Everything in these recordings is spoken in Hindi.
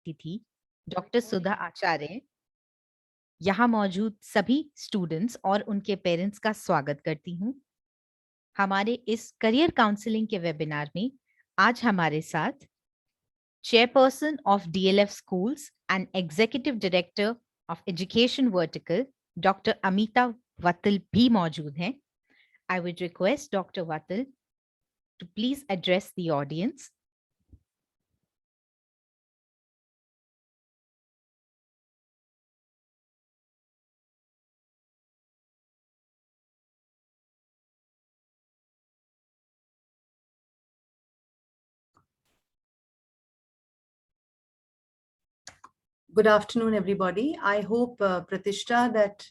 अतिथि डॉक्टर सुधा आचार्य यहाँ मौजूद सभी स्टूडेंट्स और उनके पेरेंट्स का स्वागत करती हूँ। हमारे इस करियर काउंसलिंग के वेबिनार में आज हमारे साथ chairperson of DLF schools and executive director of education vertical doctor Amita Vattal भी मौजूद हैं। I would request doctor Vattal to please address the audience. Good afternoon, everybody. I hope, Pratishtha, that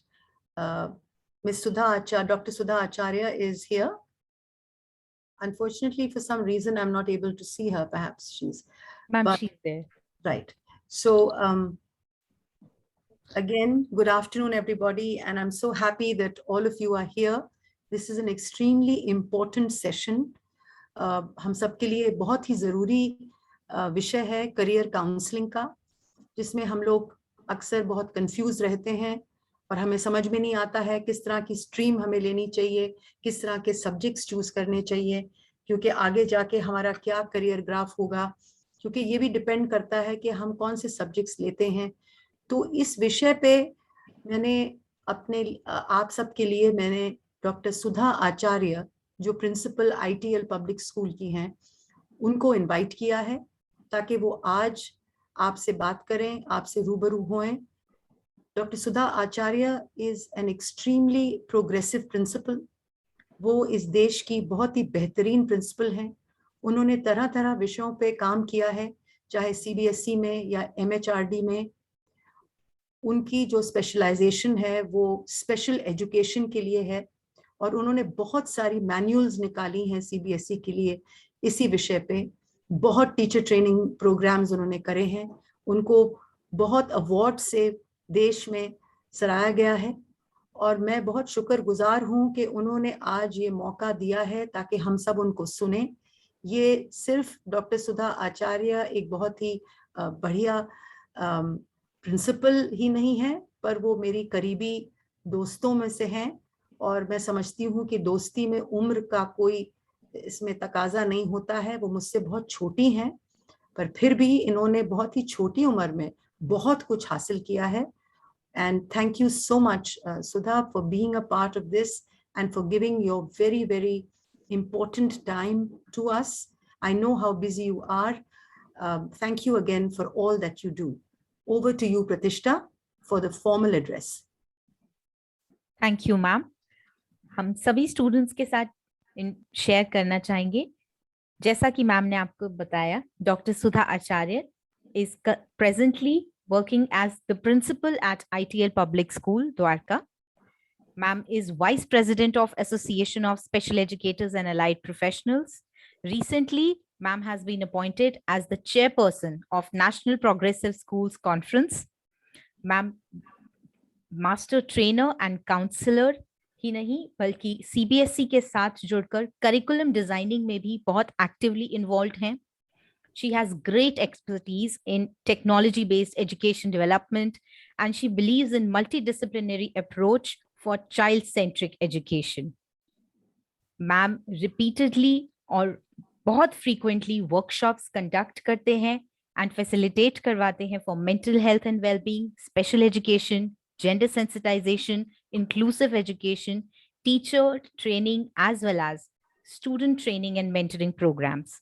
Ms. Dr. Sudha Acharya is here. Unfortunately, for some reason, I'm not able to see her. Perhaps she's... Ma'am, she's there. Right. So, again, good afternoon, everybody. And I'm so happy that all of you are here. This is an extremely important session. हम सबके लिए बहुत ही ज़रूरी विषय है करियर काउंसलिंग का, जिसमें हम लोग अक्सर बहुत कंफ्यूज रहते हैं और हमें समझ में नहीं आता है किस तरह की स्ट्रीम हमें लेनी चाहिए, किस तरह के सब्जेक्ट्स चूज करने चाहिए, क्योंकि आगे जाके हमारा क्या करियर ग्राफ होगा, क्योंकि ये भी डिपेंड करता है कि हम कौन से सब्जेक्ट्स लेते हैं। तो इस विषय पे मैंने आप सबके लिए मैंने डॉक्टर सुधा आचार्य, जो प्रिंसिपल आईटीएल पब्लिक स्कूल की हैं, उनको इनवाइट किया है ताकि वो आज आपसे बात करें, आपसे रूबरू होएं। Doctor Sudha Acharya is an extremely progressive principal. वो इस देश की बहुत ही बेहतरीन प्रिंसिपल हैं। उन्होंने तरह तरह विषयों पे काम किया है, चाहे सीबीएसई में या एमएचआरडी में। उनकी जो स्पेशलाइजेशन है वो स्पेशल एजुकेशन के लिए है और उन्होंने बहुत सारी मैनुअल्स निकाली हैं सीबीएसई के लिए इसी विषय पे। बहुत टीचर ट्रेनिंग प्रोग्राम्स उन्होंने करे हैं। उनको बहुत अवार्ड से देश में सराहा गया है और मैं बहुत शुक्रगुजार हूं कि उन्होंने आज ये मौका दिया है ताकि हम सब उनको सुने। ये सिर्फ डॉक्टर सुधा आचार्य एक बहुत ही बढ़िया प्रिंसिपल ही नहीं है, पर वो मेरी करीबी दोस्तों में से हैं और मैं समझती हूँ कि दोस्ती में उम्र का कोई इसमें तकाजा नहीं होता है। वो मुझसे बहुत छोटी हैं, पर फिर भी इन्होंने बहुत ही छोटी उम्र में बहुत कुछ हासिल किया है। And thank you so much, Sudha, for being a part of this and for giving your very, very important time to us. I know how busy you are. Thank you again for all that you do. Over to you, Pratishtha, for the formal address. Thank you, ma'am. हम सभी स्टूडेंट्स के साथ शेयर करना चाहेंगे। जैसा कि मैम ने आपको बताया, doctor Sudha Acharya is presently working as the principal at ITL Public School, Dwarka. Ma'am is Vice President of Association of Special Educators and Allied Professionals. Recently, ma'am has been appointed as the chairperson of National Progressive Schools Conference. Ma'am, master trainer and counselor ही नहीं बल्कि सीबीएसई के साथ जुड़कर करिकुलम डिजाइनिंग में भी बहुत एक्टिवली इन्वॉल्व हैं। She has great expertise in technology-based education development, and she believes in multidisciplinary approach for child-centric education. Ma'am repeatedly और बहुत frequently workshops conduct करते हैं and facilitate करवाते हैं for mental health and well-being, special education, gender sensitization, inclusive education, teacher training, as well as student training and mentoring programs.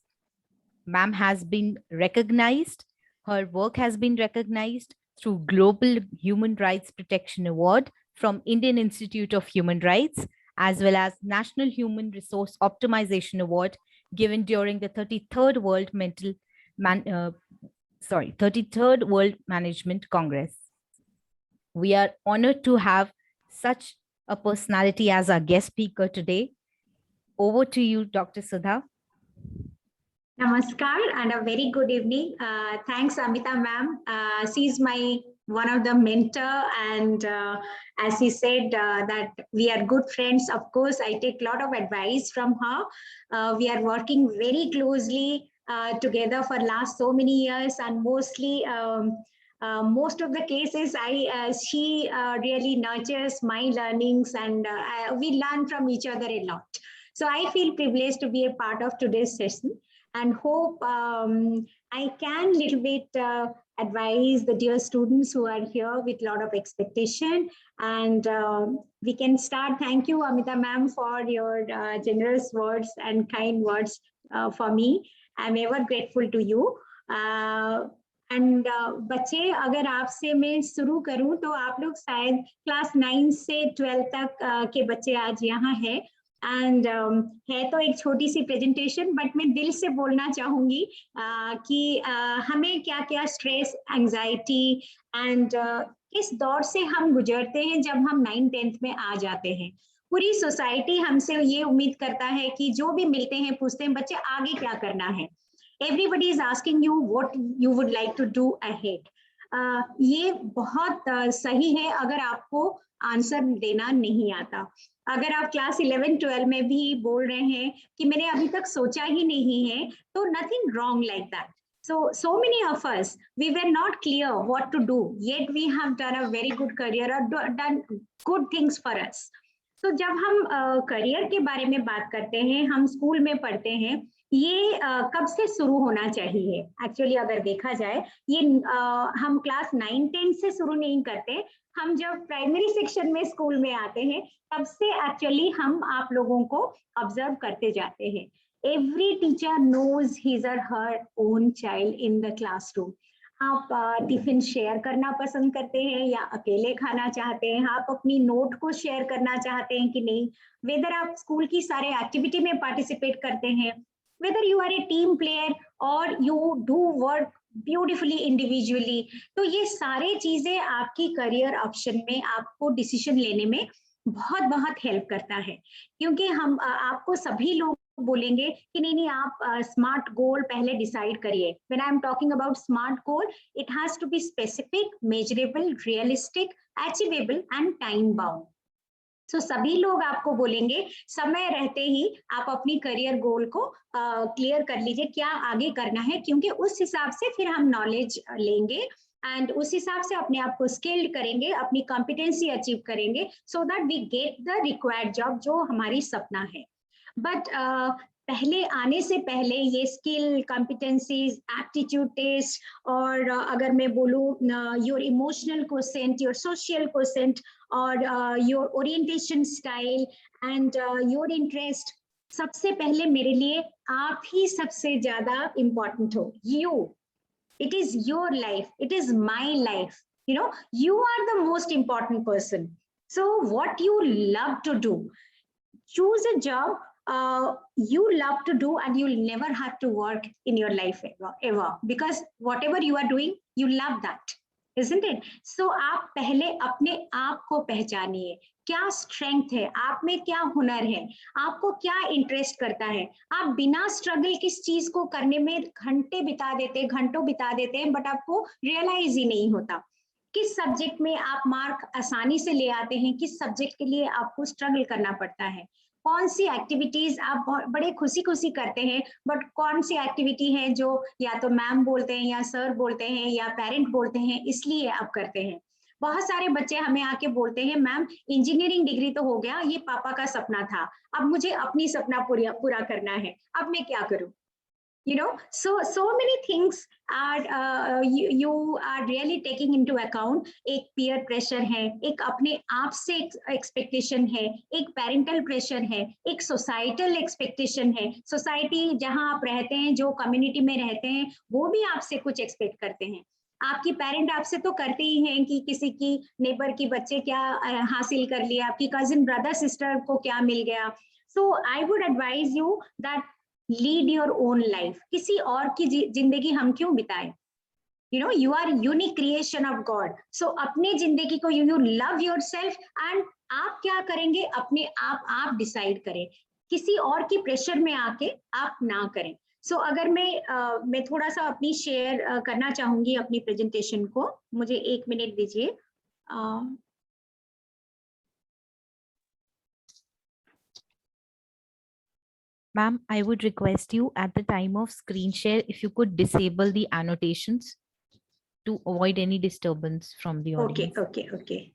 Ma'am has been recognized, her work has been recognized through Global Human Rights Protection Award from Indian Institute of Human Rights, as well as National Human Resource Optimization Award given during the 33rd World Management Congress. We are honored to have such a personality as our guest speaker today. Over to you, Dr. Sudha. Namaskar and a very good evening. Thanks, Amita ma'am. She's one of the mentor, and as she said that we are good friends. Of course, I take a lot of advice from her. We are working very closely together for last so many years, and mostly most of the cases she really nurtures my learnings, and we learn from each other a lot. So I feel privileged to be a part of today's session, and hope I can little bit advise the dear students who are here with a lot of expectation, and we can start. Thank you, Amita ma'am, for your generous words and kind words for me. I'm ever grateful to you. And बच्चे, अगर आपसे मैं शुरू करूं तो आप लोग शायद क्लास 9 से 12 तक के बच्चे आज यहाँ है, एंड है तो एक छोटी सी प्रेजेंटेशन, बट मैं दिल से बोलना चाहूंगी कि हमें क्या क्या स्ट्रेस, एंजाइटी एंड किस दौर से हम गुजरते हैं जब हम 9th-10th में आ जाते हैं। पूरी सोसाइटी हमसे ये उम्मीद करता है कि जो भी मिलते हैं पूछते हैं बच्चे आगे क्या करना है। Everybody is asking you what you would like to do ahead. ये बहुत सही है अगर आपको आंसर देना नहीं आता। अगर आप क्लास 11-12 में भी बोल रहे हैं कि मैंने अभी तक सोचा ही नहीं है, तो nothing wrong like that. So many of us, we were not clear what to do, yet we have done a very good career or done good things for us. So जब हम करियर के बारे में बात करते हैं, हम स्कूल में पढ़ते हैं, ये कब से शुरू होना चाहिए? एक्चुअली अगर देखा जाए, ये हम क्लास 9-10 से शुरू नहीं करते, हम जब प्राइमरी सेक्शन में स्कूल में आते हैं तब से एक्चुअली हम आप लोगों को ऑब्जर्व करते जाते हैं। एवरी टीचर नोज हिज और her own child in the classroom. आप टिफिन शेयर करना पसंद करते हैं या अकेले खाना चाहते हैं? आप अपनी नोट को शेयर करना चाहते हैं कि नहीं? वेदर आप स्कूल की सारे एक्टिविटी में पार्टिसिपेट करते हैं, whether you are a team player or you do work beautifully individually, तो ये सारे चीजें आपकी करियर ऑप्शन में आपको डिसीजन लेने में बहुत बहुत हेल्प करता है। क्योंकि हम आपको सभी लोग बोलेंगे कि नहीं आप स्मार्ट गोल पहले डिसाइड करिए। When I am talking about smart goal, it has to be specific, measurable, realistic, achievable and time bound. So सभी लोग आपको बोलेंगे समय रहते ही आप अपनी करियर गोल को क्लियर कर लीजिए, क्या आगे करना है, क्योंकि उस हिसाब से फिर हम नॉलेज लेंगे एंड उस हिसाब से अपने आप को स्किल्ड करेंगे, अपनी कॉम्पिटेंसी अचीव करेंगे, so that we get the required job जो हमारी सपना है। बट पहले आने से पहले ये स्किल, कॉम्पिटेंसीज, एप्टीट्यूड टेस्ट और अगर मैं बोलूँ your emotional quotient, your social quotient और your orientation style and your interest, सबसे पहले मेरे लिए आप ही सबसे ज्यादा इम्पोर्टेंट हो। You, it is your life, it is my life, you know, you are the most important person. So what you love to do, choose a job you love to do and you'll never have to work in your life ever, because whatever you are doing you love that, isn't it? So आप पहले अपने आप को पहचानिए, क्या स्ट्रेंथ है आप में, क्या हुनर है, आपको क्या इंटरेस्ट करता है। आप बिना स्ट्रगल किस चीज को करने में घंटों बिता देते हैं, बट आपको रियलाइज ही नहीं होता। किस सब्जेक्ट में आप मार्क आसानी से ले आते हैं, किस सब्जेक्ट के लिए आपको स्ट्रगल करना पड़ता है, कौन सी एक्टिविटीज आप बड़े खुशी खुशी करते हैं, बट कौन सी एक्टिविटी है जो या तो मैम बोलते हैं या सर बोलते हैं या पेरेंट बोलते हैं इसलिए आप करते हैं। बहुत सारे बच्चे हमें आके बोलते हैं मैम इंजीनियरिंग डिग्री तो हो गया, ये पापा का सपना था, अब मुझे अपनी सपना पूरा करना है, अब मैं क्या करूं? You know, so many things are you are really taking into account। एक peer pressure है, एक अपने आप से expectation है, एक parental pressure है, एक societal expectation है। society जहां आप रहते हैं, जो community में रहते हैं, वो भी आपसे कुछ expect करते हैं। आपकी पेरेंट आपसे तो करते ही हैं कि किसी की नेबर की बच्चे क्या हासिल कर लिया, आपकी कजिन ब्रदर सिस्टर को क्या मिल गया। So I would advise you that lead your own life. किसी और की जिंदगी हम क्यों बिताएं? You know, you are unique creation of God. So अपने जिंदगी को you love yourself and आप क्या करेंगे अपने आप डिसाइड करें, किसी और की प्रेशर में आके आप ना करें। So अगर मैं थोड़ा सा अपनी शेयर करना चाहूंगी अपनी प्रेजेंटेशन को, मुझे 1 मिनट दीजिए। Ma'am, I would request you at the time of screen share, if you could disable the annotations to avoid any disturbance from the Okay, audience. okay, okay.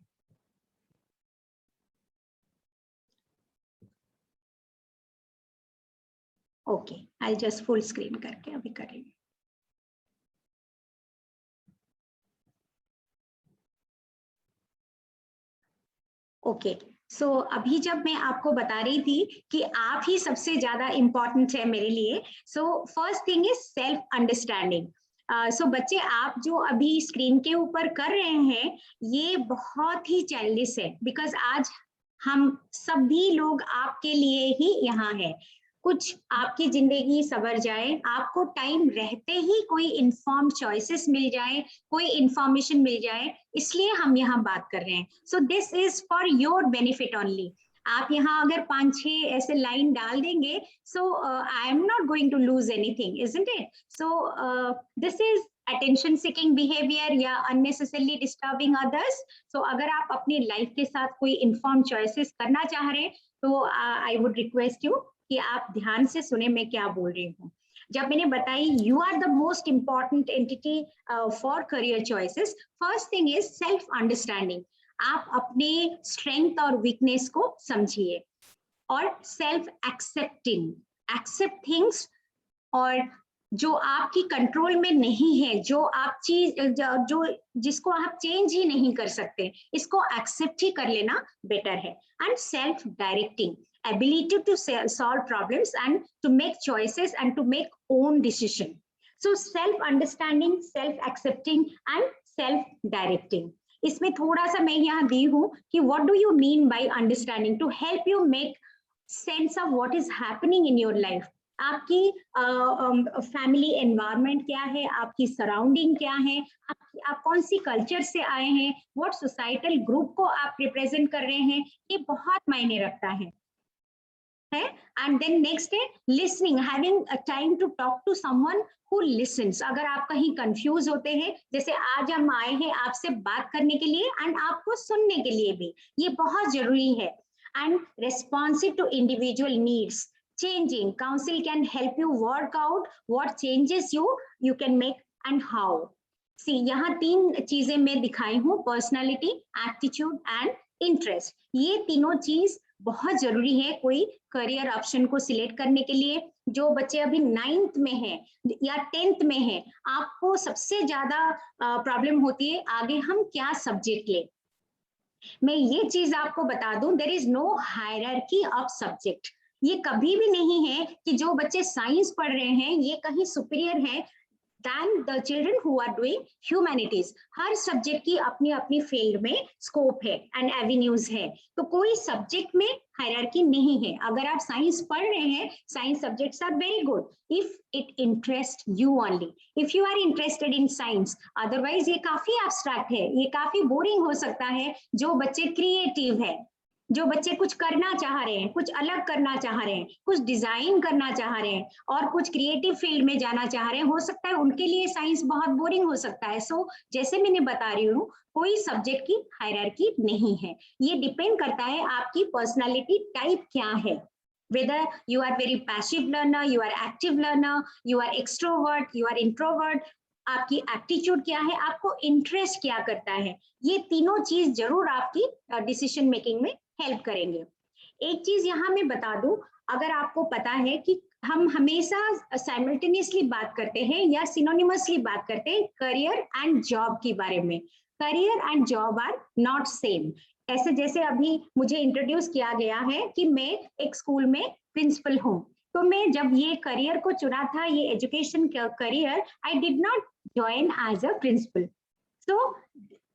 Okay, I'll just full screen करके अभी करेंगे. ओके सो अभी जब मैं आपको बता रही थी कि आप ही सबसे ज्यादा इम्पोर्टेंट है मेरे लिए, so first thing is self understanding. So बच्चे, आप जो अभी स्क्रीन के ऊपर कर रहे हैं ये बहुत ही चाइल्डिश है, बिकॉज आज हम सभी लोग आपके लिए ही यहाँ है. कुछ आपकी जिंदगी सवर जाए, आपको टाइम रहते ही कोई इन्फॉर्म चॉइसेस मिल जाए, कोई इंफॉर्मेशन मिल जाए, इसलिए हम यहाँ बात कर रहे हैं. So this is for your benefit only. आप यहाँ अगर 5-6 ऐसे लाइन डाल देंगे, so I am not going to lose anything, isn't it? So this is attention seeking behaviour या अननेसेसरली डिस्टर्बिंग अदर्स. सो अगर आप अपनी लाइफ के साथ कोई इन्फॉर्म चॉइसेस करना चाह रहे हैं तो आई वुड रिक्वेस्ट यू कि आप ध्यान से सुने मैं क्या बोल रही हूँ. जब मैंने बताई you are the most important entity for career choices, first thing is self understanding. आप अपने स्ट्रेंथ और वीकनेस को समझिए, और सेल्फ एक्सेप्टिंग, एक्सेप्ट थिंग्स, और जो आपकी कंट्रोल में नहीं है, जो आप चीज जो जिसको आप चेंज ही नहीं कर सकते, इसको एक्सेप्ट ही कर लेना बेटर है. And self directing, ability to solve problems and to make choices and to make own decision. So self understanding, self accepting and self directing. इसमें थोड़ा सा मैं यहाँ दी हूँ कि what do you mean by understanding, to help you make sense of what is happening in your life. आपकी फैमिली एनवायरनमेंट क्या है, आपकी सराउंडिंग क्या है, आप कौन सी कल्चर से आए हैं, व्हाट सोसाइटल ग्रुप को आप रिप्रेजेंट कर रहे हैं, ये बहुत मायने रखता है. And then next है listening, having a time to talk to someone who listens. अगर आप कहीं कंफ्यूज होते हैं, जैसे आज हम आए हैं आपसे बात करने के लिए एंड आपको सुनने के लिए भी, ये बहुत जरूरी है. And responsive to individual needs, changing. Counsel can help you work out what changes you can make and how. See, यहाँ 3 चीजें मैं दिखाई हूँ, पर्सनालिटी, एप्टीट्यूड एंड इंटरेस्ट. ये तीनों चीज बहुत जरूरी है कोई करियर ऑप्शन को सिलेक्ट करने के लिए. जो बच्चे अभी 9th में हैं या 10th में हैं, आपको सबसे ज्यादा प्रॉब्लम होती है आगे हम क्या सब्जेक्ट ले. मैं ये चीज आपको बता दूं, there is no hierarchy of subject. ये कभी भी नहीं है कि जो बच्चे साइंस पढ़ रहे हैं ये कहीं सुपीरियर है than the children who are doing humanities. Her subject की अपनी अपनी फील्ड में स्कोप है एंड एवेन्यूज है, तो कोई सब्जेक्ट में हायरार्की नहीं है. अगर आप साइंस पढ़ रहे हैं, science subjects are very good if it interest you only, if you are interested in science. Otherwise ये काफी एब्स्ट्रैक्ट है, ये काफी बोरिंग हो सकता है. जो बच्चे क्रिएटिव है, जो बच्चे कुछ करना चाह रहे हैं, कुछ अलग करना चाह रहे हैं, कुछ डिजाइन करना चाह रहे हैं और कुछ क्रिएटिव फील्ड में जाना चाह रहे हैं, हो सकता है उनके लिए साइंस बहुत बोरिंग हो सकता है. सो जैसे मैंने बता रही हूँ, कोई सब्जेक्ट की हायरार्की नहीं है. ये डिपेंड करता है आपकी पर्सनालिटी टाइप क्या है, whether you are very passive learner, you are active learner, you are extrovert, you are introvert. आपकी एप्टीट्यूड क्या है, आपको इंटरेस्ट क्या करता है, ये तीनों चीज जरूर आपकी डिसीजन मेकिंग में हेल्प करेंगे. एक चीज यहाँ मैं बता दूं, अगर आपको पता है कि हम हमेशा साइमल्टेनियसली बात करते हैं या सिनोनिमसली बात करते हैं करियर एंड जॉब के बारे में. Career and job are not same. ऐसे जैसे अभी मुझे इंट्रोड्यूस किया गया है कि मैं एक स्कूल में प्रिंसिपल हूँ, तो मैं जब ये करियर को चुना था, ये education career, I did not join as a principal. So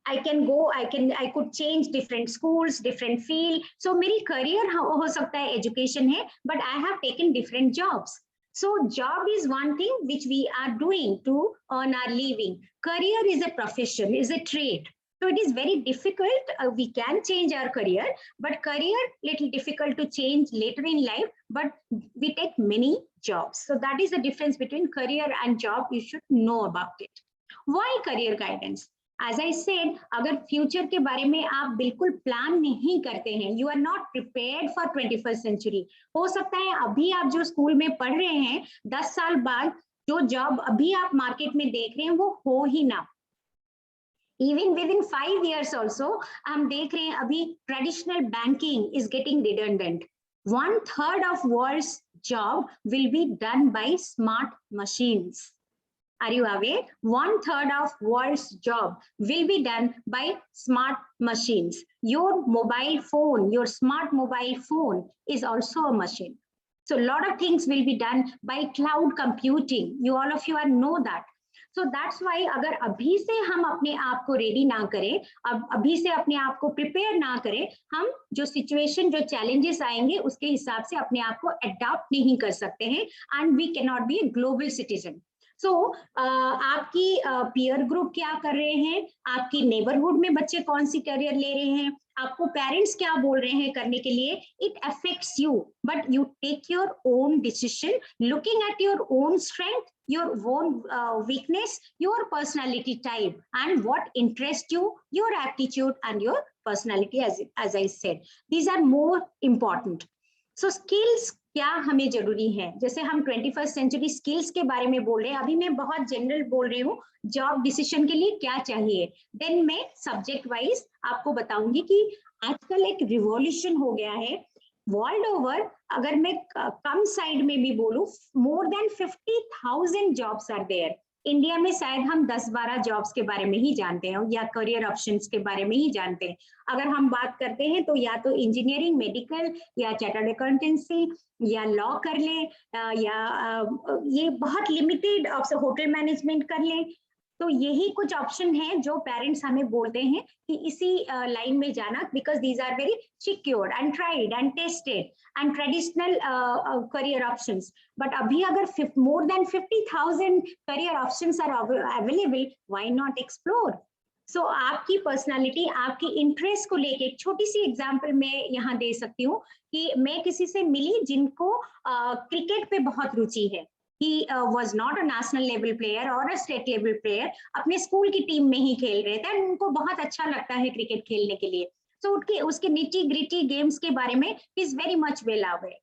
I could change different schools, different field. So मेरी career हो सकता है education है, but I have taken different jobs. So job is one thing which we are doing to earn our living. Career is a profession, is a trade. So it is very difficult. We can change our career, but career little difficult to change later in life, but we take many jobs. So that is the difference between career and job. You should know about it. Why career guidance? As I said, अगर फ्यूचर के बारे में आप बिल्कुल प्लान नहीं करते हैं, you are not prepared for 21st century, हो सकता है अभी आप जो स्कूल में पढ़ रहे हैं 10 साल बाद जो जॉब अभी आप मार्केट में देख रहे हैं वो हो ही ना। Even within 5 years also, हम देख रहे हैं अभी traditional banking is getting redundant. 1/3 of world's job will be done by smart machines. Are you aware? 1/3 of world's job will be done by smart machines. Your mobile phone, your smart mobile phone is also a machine. So a lot of things will be done by cloud computing. You all of you know that. So that's why अगर अभी से हम अपने आप को रेडी ना करें, अब अभी से अपने आप को प्रिपेयर ना करें, हम जो सिचुएशन जो चैलेंजेस आएंगे उसके हिसाब से अपने आप को अडॉप्ट नहीं कर सकते हैं, and we can not be a global citizen. So आपकी पीयर ग्रुप क्या कर रहे हैं, आपकी नेबरहुड में बच्चे कौन सी करियर ले रहे हैं, आपको पेरेंट्स क्या बोल रहे हैं करने के लिए, it affects you, but you take your own decision looking at your own strength, your own weakness, your personality type, and what interests you, your aptitude and your personality, as I said. These are more important. So skills क्या हमें जरूरी है, जैसे हम 21st सेंचुरी स्किल्स के बारे में बोल रहे हैं, अभी मैं बहुत जनरल बोल रही हूँ, जॉब डिसीजन के लिए क्या चाहिए, देन मैं सब्जेक्ट वाइज आपको बताऊंगी कि आजकल एक रिवॉल्यूशन हो गया है वर्ल्ड ओवर। अगर मैं कम साइड में भी बोलूं, more than 50,000 jobs are there. India में शायद हम 10-12 जॉब्स के बारे में ही जानते हैं या करियर ऑप्शंस के बारे में ही जानते हैं। अगर हम बात करते हैं तो या तो इंजीनियरिंग, मेडिकल या चार्टर्ड अकाउंटेंसी या लॉ कर ले, या ये बहुत लिमिटेड होटल मैनेजमेंट कर ले। तो यही कुछ ऑप्शन है जो पेरेंट्स हमें बोलते हैं कि इसी लाइन में जाना, because these are very secured and tried and tested and traditional career options. But अभी अगर more than 50,000 career options are available, why not explore. So आपकी पर्सनालिटी, आपकी इंटरेस्ट को लेके एक छोटी सी एग्जांपल मैं यहाँ दे सकती हूँ कि मैं किसी से मिली जिनको क्रिकेट पे बहुत रुचि है। He was not a national level player or a state level player, अपने स्कूल की टीम में ही खेल रहे थे, उनको बहुत अच्छा लगता है क्रिकेट खेलने के लिए। So उसके निटी ग्रिटी गेम्स के बारे में he is very much well aware.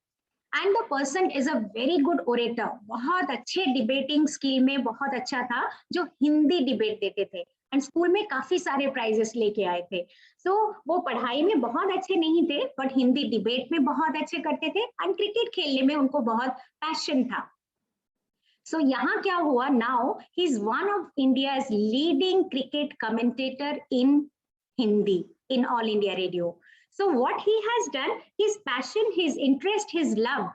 And the person is a very good orator, बहुत अच्छे डिबेटिंग स्किल में बहुत अच्छा था, जो हिंदी डिबेट देते थे एंड स्कूल में काफी सारे प्राइजेस लेके आए थे। सो वो पढ़ाई में बहुत अच्छे नहीं थे, बट हिंदी डिबेट में बहुत अच्छे करते थे एंड क्रिकेट खेलने में उनको बहुत पैशन था। So यहाँ क्या हुआ, now he is one of India's leading cricket commentator in Hindi, in All India Radio. So what he has done, his passion, his interest, his love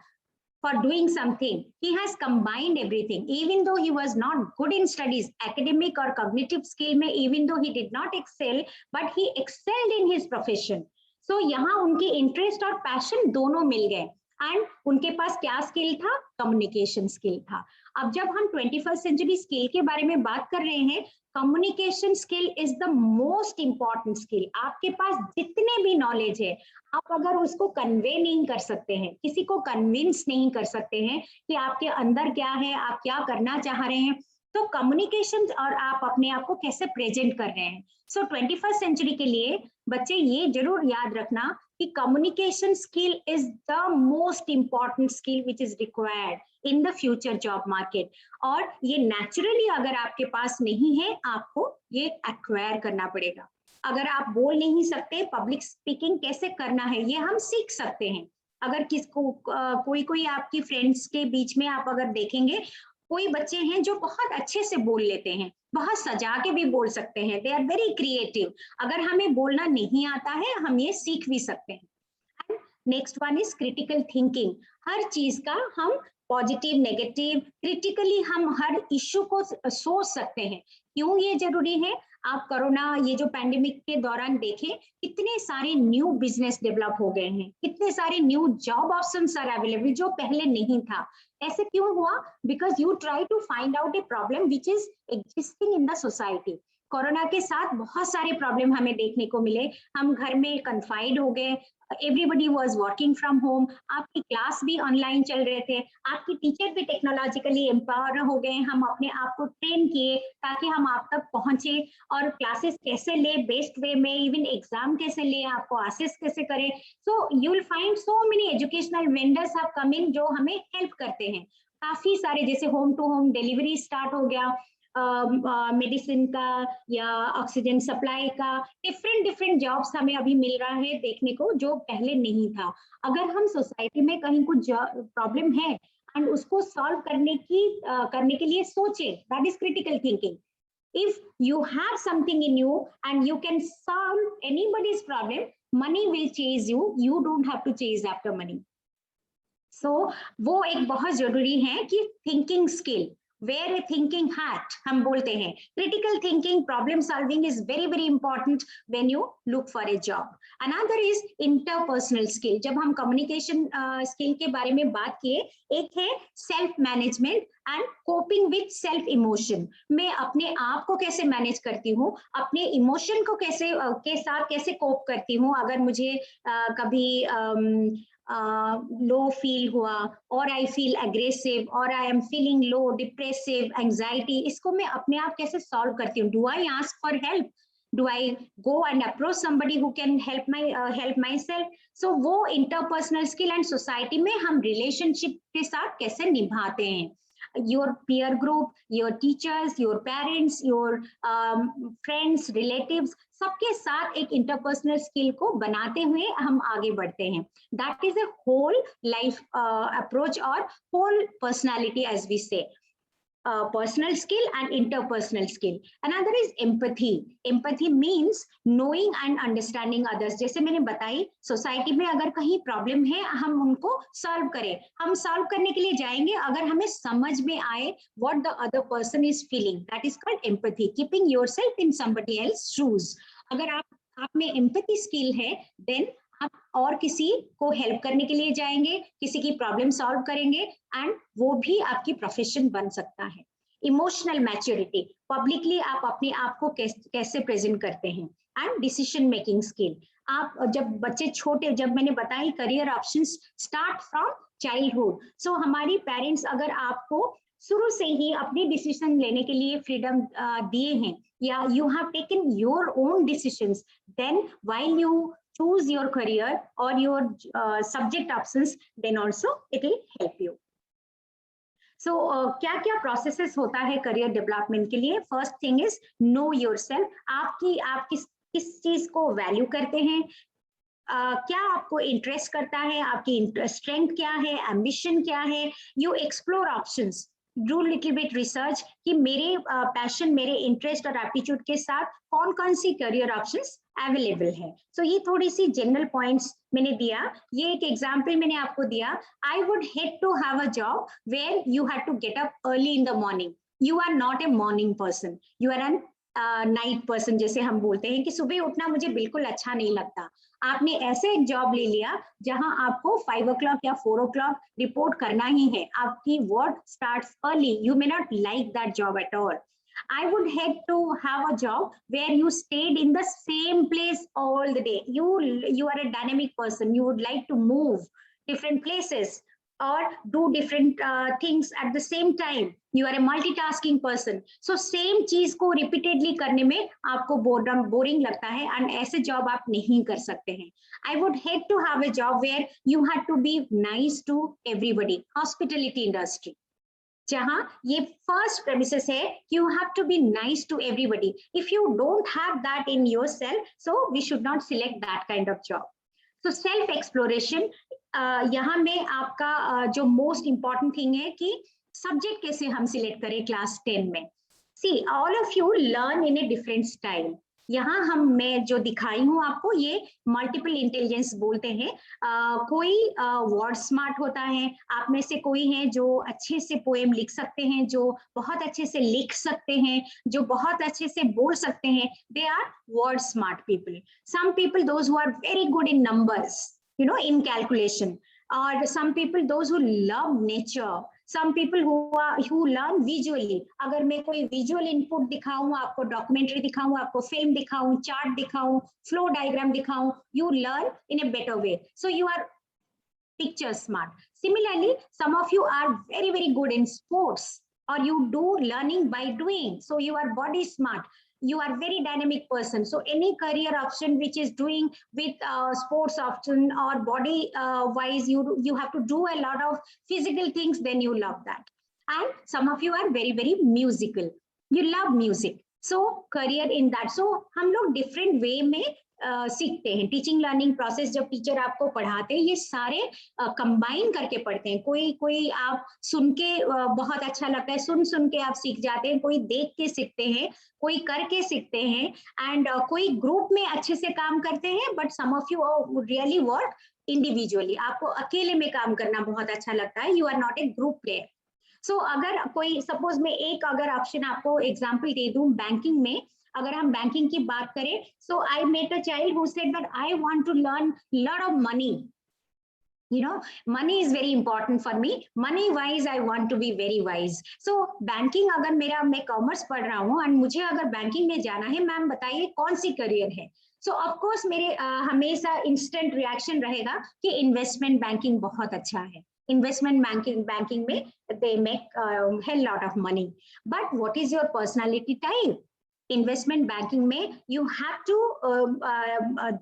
for doing something, he has combined everything. Even though he was not good in studies, academic or cognitive skill में, even though he did not excel, but he excelled in his profession. So यहाँ उनकी interest और passion दोनों मिल गए एंड उनके पास क्या स्किल था, कम्युनिकेशन स्किल था। अब जब हम 21st सेंचुरी स्किल के बारे में बात कर रहे हैं, communication skill is the most important skill. आपके पास जितने भी नॉलेज है, आप अगर उसको कन्वे नहीं कर सकते हैं, किसी को कन्विंस नहीं कर सकते हैं कि आपके अंदर क्या है, आप क्या करना चाह रहे हैं, तो कम्युनिकेशन और आप अपने आप को कैसे प्रेजेंट कर रहे हैं। सो 21st सेंचुरी के लिए बच्चे ये जरूर याद रखना कि communication skill is the most important skill which is required in the future job market. और ये नेचुरली अगर आपके पास नहीं है, आपको ये एक्वायर करना पड़ेगा। अगर आप बोल नहीं सकते, पब्लिक स्पीकिंग कैसे करना है ये हम सीख सकते हैं। अगर किसको कोई आपकी फ्रेंड्स के बीच में आप अगर देखेंगे, कोई बच्चे हैं जो बहुत अच्छे से बोल लेते हैं, बहुत सजा के भी बोल सकते हैं, दे आर वेरी क्रिएटिव। अगर हमें बोलना नहीं आता है, हम ये सीख भी सकते हैं। Next one is critical thinking. हर चीज का हम पॉजिटिव, नेगेटिव, क्रिटिकली हम हर इश्यू को सोच सकते हैं। क्यों ये जरूरी है? आप कोरोना, ये जो पैंडेमिक के दौरान देखें, कितने सारे न्यू बिजनेस डेवलप हो गए हैं, कितने सारे new job options are available जो पहले नहीं था। ऐसे क्यों हुआ? Because you try to find out a problem which is existing in the society. Corona के साथ बहुत सारे प्रॉब्लम हमें देखने को मिले, हम घर में कन्फाइंड हो गए, everybody was working from home, आपकी क्लास भी ऑनलाइन चल रहे थे, आपकी टीचर भी टेक्नोलॉजिकली एम्पावर हो गए, हम अपने आप को ट्रेन किए ताकि हम आप तक पहुंचे और क्लासेस कैसे ले बेस्ट वे में, इवन एग्जाम कैसे ले, आपको असेस कैसे करें। So you will find so many educational vendors have come in जो हमें हेल्प करते हैं, काफी सारे, जैसे home to home delivery start हो गया, मेडिसिन का या ऑक्सीजन सप्लाई का, डिफरेंट जॉब्स हमें अभी मिल रहा है देखने को जो पहले नहीं था। अगर हम सोसाइटी में कहीं कुछ प्रॉब्लम है एंड उसको सॉल्व करने के लिए सोचे, that is critical thinking. If you have something in you and you can solve anybody's problem, money will chase you, you don't have to chase after money. So वो एक बहुत जरूरी है कि thinking skill, wear a thinking hat हम बोलते हैं, critical thinking, problem solving is very important when you look for a job. Another is interpersonal skill. जब हम communication skill के बारे में बात किए, एक है self management and coping with self emotion. मैं अपने आप को कैसे मैनेज करती हूँ, अपने इमोशन को कैसे के साथ कैसे कोप करती हूँ, अगर मुझे कभी लो फील हुआ, और आई फील एग्रेसिव, और I am feeling low, depressive, anxiety, इसको मैं अपने आप कैसे सॉल्व करती हूँ। Do I ask for help, do I go and approach somebody who can help my self. So वो इंटरपर्सनल स्किल एंड सोसाइटी में हम रिलेशनशिप के साथ कैसे निभाते हैं, your peer group, your teachers, your parents, your friends, relatives, सबके साथ एक इंटरपर्सनल स्किल को बनाते हुए हम आगे बढ़ते हैं। That is a whole life approach और whole personality as we say. Personal skill and interpersonal skill. Another is empathy. Empathy means knowing and understanding others. जैसे मैंने बताई, सोसाइटी में अगर कहीं प्रॉब्लम है हम उनको सॉल्व करें, हम सॉल्व करने के लिए जाएंगे अगर हमें समझ में आए what the other person is feeling. That is called empathy. Keeping yourself in somebody else's shoes. अगर आप में empathy skill है, then आप और किसी को हेल्प करने के लिए जाएंगे, किसी की प्रॉब्लम सॉल्व करेंगे एंड वो भी आपकी प्रोफेशन बन सकता है। इमोशनल मैच्योरिटी, पब्लिकली आप अपने आप को कैसे प्रेजेंट करते हैं, एंड डिसीजन मेकिंग स्किल। आप जब बच्चे छोटे, जब मैंने बताई career options start from childhood, so हमारी पेरेंट्स अगर आपको शुरू से ही अपनी डिसीजन लेने के लिए फ्रीडम दिए हैं, या you have taken your own decisions, then while you choose your career or your subject options, then also it will help you. So क्या processes होता है career development के लिए? First thing is know yourself. आप किस चीज को value करते हैं, क्या आपको इंटरेस्ट करता है, आपकी स्ट्रेंथ क्या है, एम्बिशन क्या है। You explore options, do little bit research कि मेरे पैशन, मेरे इंटरेस्ट और एप्टीट्यूड के साथ कौन कौन सी करियर ऑप्शंस अवेलेबल है। सो ये थोड़ी सी जनरल पॉइंट्स मैंने दिया। ये एक एग्जांपल मैंने आपको दिया, I would had to have a job where you had to get up early in the morning. You are not a morning person, you are an night person, जैसे हम बोलते हैं कि सुबह उठना मुझे बिल्कुल अच्छा नहीं लगता। आपने ऐसे एक जॉब ले लिया जहां आपको 5 o'clock या 4 o'clock रिपोर्ट करना ही है, आपकी work starts early, you may not like that job at all. I would hate to have a job where you stayed in the same place all the day. You are a dynamic person. You would like to move different places or do different things at the same time. You are a multitasking person. So same चीज को repeatedly करने में आपको boring लगता है, and ऐसे job आप नहीं कर सकते हैं। I would hate to have a job where you had to be nice to everybody. Hospitality industry. जहां ये फर्स्ट प्रेमिसेस है, you have to be nice to everybody. If you don't have that in yourself, so we should not select that kind of job. So self exploration, यहाँ में आपका जो मोस्ट इम्पॉर्टेंट थिंग है कि सब्जेक्ट कैसे हम सिलेक्ट करें क्लास 10 में। See, all of you learn in a different style. यहाँ मैं जो दिखाई हूँ आपको, ये मल्टीपल इंटेलिजेंस बोलते हैं। कोई वर्ड स्मार्ट होता है, आप में से कोई है जो अच्छे से पोएम लिख सकते हैं, जो बहुत अच्छे से लिख सकते हैं, जो बहुत अच्छे से बोल सकते हैं, they are word smart people. Some people those who are very good in numbers, you know, in calculation, or some people those who love nature, some people who learn visually. अगर मैं कोई visual input दिखाऊं, आपको documentary दिखाऊं, आपको film दिखाऊं, chart दिखाऊं, flow diagram दिखाऊं, you learn in a better way. So you are picture smart. Similarly, some of you are very, very good in sports, or you do learning by doing. So you are body smart. You are very dynamic person. So any career option which is doing with sports option or body wise, you have to do a lot of physical things, then you love that. And some of you are very, very musical. You love music. So career in that. So हम लोग different way में सीखते हैं. टीचिंग लर्निंग प्रोसेस जब टीचर आपको पढ़ाते हैं, ये सारे कंबाइन करके पढ़ते हैं. कोई आप सुन के बहुत अच्छा लगता है, सुन के आप सीख जाते हैं, कोई देख के सीखते हैं, कोई करके सीखते हैं, एंड कोई ग्रुप में अच्छे से काम करते हैं. But some of you really work individually. आपको अकेले में काम करना बहुत अच्छा लगता है. You are not a group player. So अगर कोई सपोज मैं एक अगर ऑप्शन आपको एग्जाम्पल दे दूं, बैंकिंग में अगर हम बैंकिंग की बात करें, so I met a child who said that I want to learn lot of money. You know, money is very important for me. Money wise, I want to be very wise. So banking अगर मैं कॉमर्स पढ़ रहा हूँ और मुझे अगर बैंकिंग में जाना है, मैम बताइए कौन सी करियर है. सो ऑफ कोर्स मेरे हमेशा इंस्टेंट रिएक्शन रहेगा कि इन्वेस्टमेंट बैंकिंग बहुत अच्छा है. इन्वेस्टमेंट बैंकिंग में they make hell lot of money. But what is your personality type? Investment banking में you have to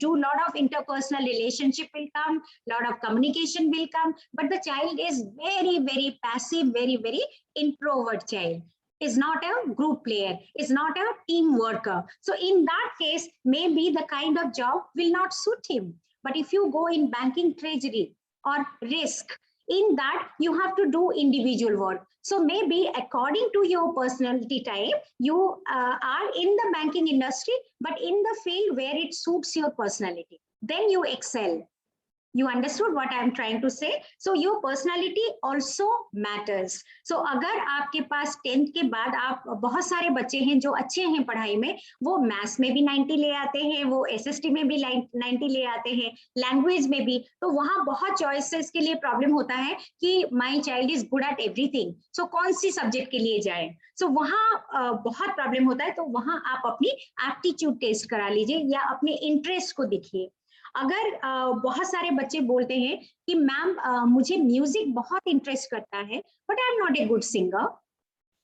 do lot of interpersonal relationship will come, lot of communication will come, but the child is very, very passive, very, very introvert child, is not a group player, is not a team worker. So in that case, maybe the kind of job will not suit him. But if you go in banking, treasury or risk, in that you have to do individual work. So maybe according to your personality type, you are in the banking industry, but in the field where it suits your personality, then you excel. You understood what I am trying to say? So your personality also matters. So अगर आपके पास 10th के बाद आप बहुत सारे बच्चे हैं जो अच्छे हैं पढ़ाई में, वो मैथ्स में भी 90 ले आते हैं, वो SST में भी 90 ले आते हैं, लैंग्वेज में भी, तो वहाँ बहुत चॉइसेस के लिए प्रॉब्लम होता है कि my child is good at everything, so कौन सी सब्जेक्ट के लिए जाए. सो वहाँ बहुत प्रॉब्लम होता है. तो वहाँ आप अपनी एप्टीट्यूड टेस्ट करा लीजिए या अपने इंटरेस्ट को देखिए. अगर बहुत सारे बच्चे बोलते हैं कि मैम मुझे म्यूजिक बहुत इंटरेस्ट करता है, but I am not a good singer.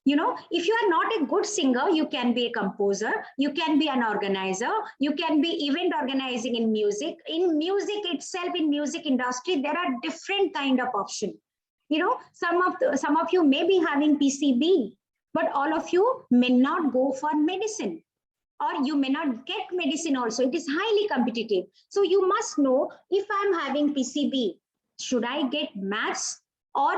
You know, if you are not a good singer, you can be a composer, you can be an organizer, you can be event organizing in music. In music itself, in music industry, there are different kind of options. You know, some of you may be having PCB, but all of you may not go for medicine, or you may not get medicine also. It is highly competitive. So you must know, if I am having PCB, should I get maths or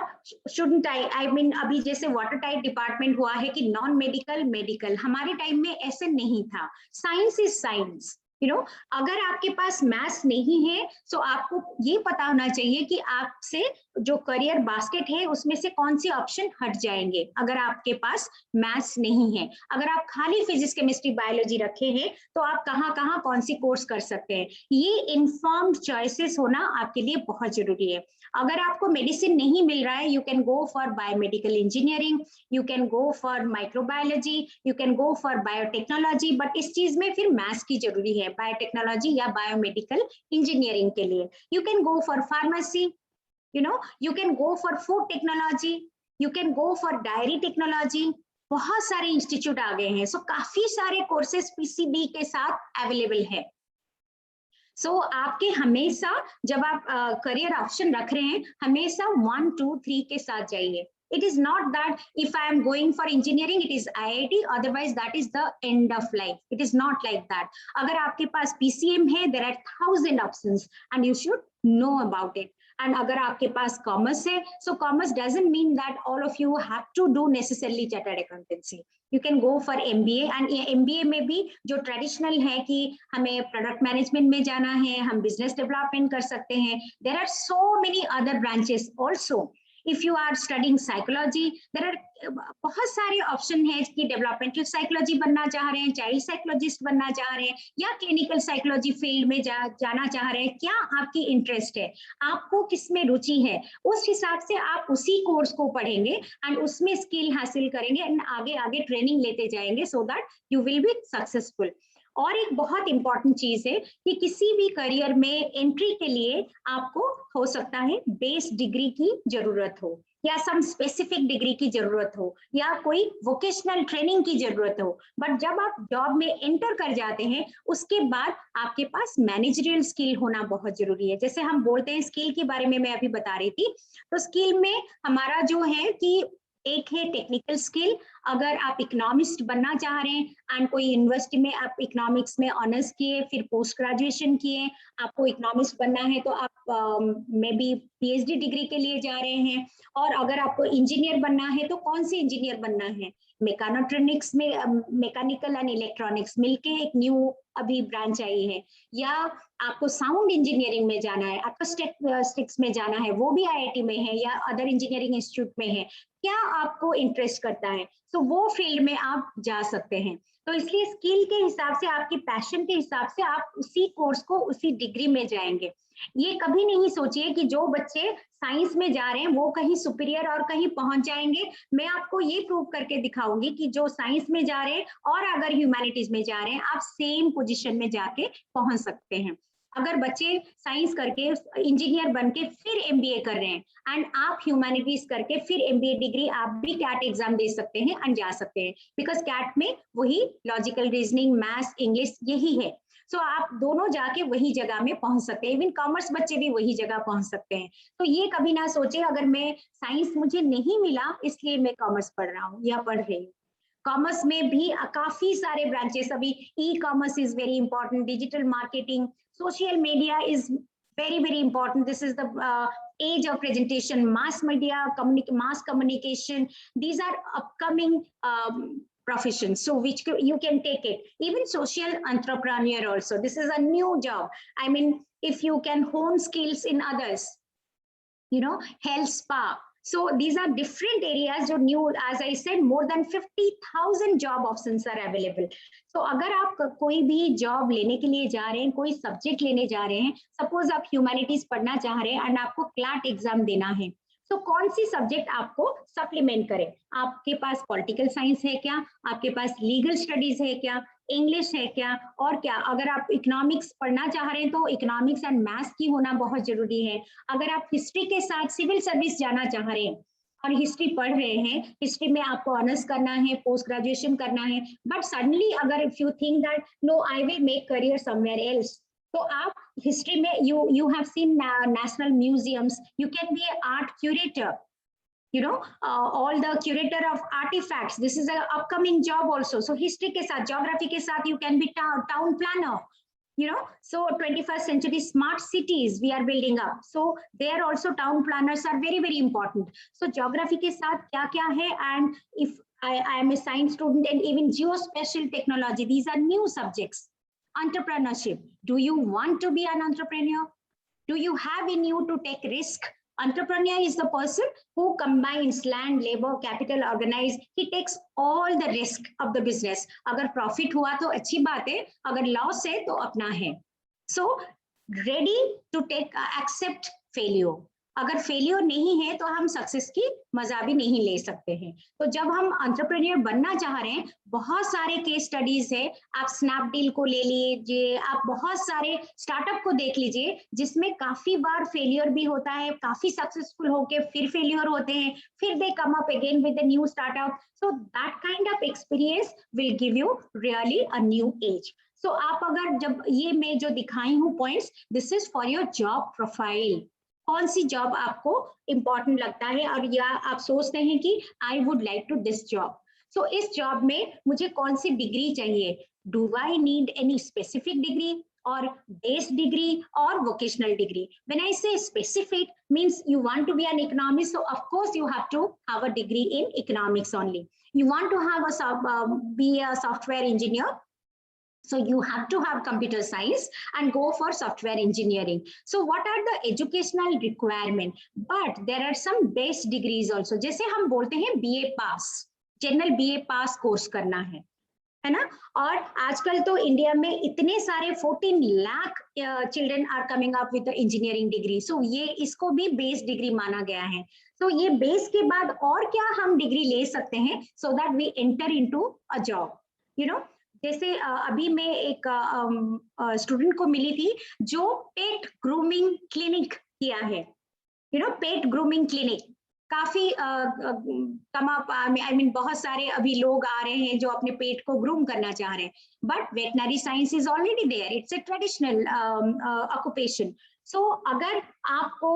shouldn't I? I mean, अभी जैसे वाटर टाइप डिपार्टमेंट हुआ है कि नॉन मेडिकल मेडिकल, हमारे टाइम में ऐसे नहीं था. Science is science. You know, अगर आपके पास मैथ्स नहीं है, तो आपको ये पता होना चाहिए कि आपसे जो करियर बास्केट है उसमें से कौन सी ऑप्शन हट जाएंगे अगर आपके पास मैथ्स नहीं है. अगर आप खाली फिजिक्स केमिस्ट्री बायोलॉजी रखे हैं, तो आप कहाँ कौन सी कोर्स कर सकते हैं. ये इन्फॉर्म्ड चॉइसेस होना आपके लिए बहुत जरूरी है. अगर आपको मेडिसिन नहीं मिल रहा है, you can go for biomedical engineering, you can go for microbiology, you can go for biotechnology. But इस चीज में फिर मैथ्स की जरूरी है, बायोटेक्नोलॉजी या बायोमेडिकल इंजीनियरिंग के लिए. You can go for pharmacy, you know, you can go for food technology, you can go for diary technology. बहुत सारे इंस्टीट्यूट आ गए हैं. सो काफी सारे कोर्सेज पीसीबी के साथ अवेलेबल है. सो आपके हमेशा जब आप करियर ऑप्शन रख रहे हैं, हमेशा 1, 2, 3 के साथ जाइए. It is not that if I am going for engineering, it is IIT, otherwise that is the end of life. It is not like that. अगर आपके पास PCM है, there are 1000 options and you should know about it. And अगर आपके पास commerce है, so commerce doesn't mean that all of you have to do necessarily chartered accountancy. You can go for MBA, and MBA में भी जो traditional है कि हमें product management में जाना है, हम business development कर सकते हैं. There are so many other branches also. If you are studying psychology, there are बहुत सारे ऑप्शन है कि डेवलपमेंटल साइकोलॉजी बनना चाह रहे हैं, चाइल्ड साइकोलॉजिस्ट बनना चाह रहे हैं, या क्लिनिकल साइकोलॉजी फील्ड में जाना चाह रहे हैं। क्या आपकी इंटरेस्ट है, आपको किस में रुचि है, उस हिसाब से आप उसी कोर्स को पढ़ेंगे एंड उसमें स्किल हासिल करेंगे एंड आगे आगे ट्रेनिंग लेते जाएंगे so that you will be successful. और एक बहुत इंपॉर्टेंट चीज है कि किसी भी करियर में एंट्री के लिए आपको हो सकता है बेस डिग्री की जरूरत हो, या सम स्पेसिफिक डिग्री की जरूरत हो, या कोई वोकेशनल ट्रेनिंग की जरूरत हो। बट जब आप जॉब में एंटर कर जाते हैं उसके बाद आपके पास मैनेजरियल स्किल होना बहुत जरूरी है। जैसे हम बोलते हैं स्किल के बारे में मैं अभी बता रही थी, तो स्किल में हमारा जो है कि एक है टेक्निकल स्किल। अगर आप इकोनॉमिस्ट बनना चाह रहे हैं एंड कोई यूनिवर्सिटी में आप इकोनॉमिक्स में ऑनर्स किए, फिर पोस्ट ग्रेजुएशन किए, आपको इकोनॉमिस्ट बनना है तो आप मे बी पीएचडी डिग्री के लिए जा रहे हैं। और अगर आपको इंजीनियर बनना है तो कौन सी इंजीनियर बनना है, मैकेट्रॉनिक्स में मैकेनिकल एंड इलेक्ट्रॉनिक्स मिलके एक न्यू अभी ब्रांच आई है, या आपको साउंड इंजीनियरिंग में जाना है, आपको स्टिक्स में जाना है, वो भी आईआईटी में है या अदर इंजीनियरिंग इंस्टीट्यूट में है, क्या आपको इंटरेस्ट करता है, तो वो फील्ड में आप जा सकते हैं। तो इसलिए स्किल के हिसाब से, आपकी पैशन के हिसाब से आप उसी कोर्स को उसी डिग्री में जाएंगे। ये कभी नहीं सोचिए कि जो बच्चे साइंस में जा रहे हैं वो कहीं सुपीरियर और कहीं पहुंच जाएंगे। मैं आपको ये प्रूव करके दिखाऊंगी कि जो साइंस में जा रहे हैं और अगर ह्यूमैनिटीज में जा रहे हैं, आप सेम पोजीशन में जाके पहुंच सकते हैं। अगर बच्चे साइंस करके इंजीनियर बन के फिर एमबीए कर रहे हैं एंड आप ह्यूमैनिटीज करके फिर एमबीए डिग्री, आप भी कैट एग्जाम दे सकते हैं एंड जा सकते हैं, बिकॉज कैट में वही लॉजिकल रीजनिंग, मैथ्स, इंग्लिश यही है। सो आप दोनों जाके वही जगह में पहुंच सकते हैं। इवन कॉमर्स बच्चे भी वही जगह पहुंच सकते हैं। तो ये कभी ना सोचे अगर मैं साइंस मुझे नहीं मिला इसलिए मैं कॉमर्स पढ़ रहा हूँ या पढ़ रही हूँ। कॉमर्स में भी काफी सारे ब्रांचेस, अभी e commerce is very important, digital marketing, social media is very very important. This is the age of presentation, mass media, mass communication. These are upcoming professions, so which you can take it. Even social entrepreneur also, this is a new job. I mean, if you can hone skills in others, you know, health spa. So these are different areas जो new, as I said, more than 50,000 job options are available. So अगर आप कोई भी जॉब लेने के लिए जा रहे हैं, कोई सब्जेक्ट लेने जा रहे हैं, सपोज आप ह्यूमैनिटीज पढ़ना चाह रहे हैं एंड आपको क्लैट एग्जाम देना है, तो कौन सी सब्जेक्ट आपको सप्लीमेंट करें? आपके पास पॉलिटिकल साइंस है क्या, आपके पास लीगल स्टडीज है क्या, इंग्लिश है क्या, और क्या? अगर आप इकोनॉमिक्स पढ़ना चाह रहे हैं तो इकोनॉमिक्स एंड मैथ्स की होना बहुत जरूरी है। अगर आप हिस्ट्री के साथ सिविल सर्विस जाना चाह रहे हैं और हिस्ट्री पढ़ रहे हैं, हिस्ट्री में आपको ऑनर्स करना है, पोस्ट ग्रेजुएशन करना है, बट सडनली अगर if you think that no I will make career somewhere else, तो आप हिस्ट्री में you have seen national museums, you can be an art curator, you know, all the curator of artifacts, this is an upcoming job also. So history के साथ, geography के साथ you can be town planner, you know. So 21st century smart cities we are building up, so there also town planners are very very important. So geography के साथ क्या क्या है, and if I am a science student, and even geospatial technology, these are new subjects. Entrepreneurship, do you want to be an entrepreneur? Do you have in you to take risk? Entrepreneur is the person who combines land, labor, capital, organize. He takes all the risk of the business. अगर profit हुआ तो अच्छी बात है, अगर loss है तो अपना है. So ready to take accept failure. अगर फेलियर नहीं है तो हम सक्सेस की मजा भी नहीं ले सकते हैं। तो जब हम एंटरप्रेन्योर बनना चाह रहे हैं, बहुत सारे केस स्टडीज है, आप स्नैपडील को ले लीजिए, आप बहुत सारे स्टार्टअप को देख लीजिए जिसमें काफी बार फेलियर भी होता है, काफी सक्सेसफुल होके फिर फेलियर होते हैं, फिर they come up again with a new startup. So that kind of experience will give you really a new edge. So आप अगर जब ये मैं जो दिखाई हूँ points, this is for your job profile. कौन सी जॉब आपको इंपॉर्टेंट लगता है और या आप सोचते हैं कि I would like to this job. So इस जॉब में मुझे कौन सी डिग्री चाहिए? Do I need any specific degree और बेस डिग्री और vocational degree? When I say specific means you want to be an economist, so of course you have to have a degree in economics only. You want to have a be a software engineer, So you have to have computer science and go for software engineering. So what are the educational requirement? But there are some base degrees also. जैसे हम बोलते हैं BA pass, general BA pass course करना है ना? और आजकल तो इंडिया में इतने सारे 14 lakh children are coming up with engineering degree. So ये इसको भी बेस डिग्री माना गया है. तो ये बेस के बाद और क्या हम डिग्री ले सकते हैं so that we enter into a job. You know, जैसे अभी मैं एक स्टूडेंट को मिली थी जो पेट ग्रूमिंग क्लिनिक किया है. You know, pet grooming clinic काफी कम अप, आई मीन बहुत सारे अभी लोग आ रहे हैं जो अपने पेट को ग्रूम करना चाह रहे हैं. But veterinary science is already there, it's a traditional occupation. So अगर आपको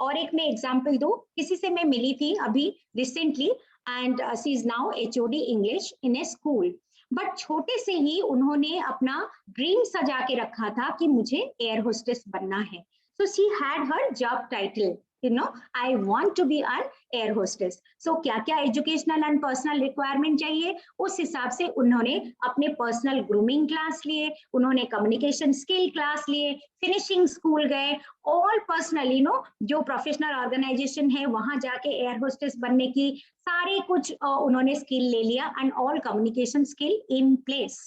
और एक मैं एग्जांपल दूं, किसी से मैं मिली थी अभी recently and she is now HOD English in A school. But छोटे से ही उन्होंने अपना ड्रीम सजा के रखा था कि मुझे एयर होस्टेस बनना है. So she had her job title, you know, I want to be an air hostess. So क्या क्या educational and personal requirement चाहिए, उस हिसाब से उन्होंने अपने personal grooming class लिए, उन्होंने communication skill class लिए, finishing school गए, all personal, you know, जो professional organization है वहां जाके air hostess बनने की सारे कुछ उन्होंने skill ले लिया and all communication skill in place.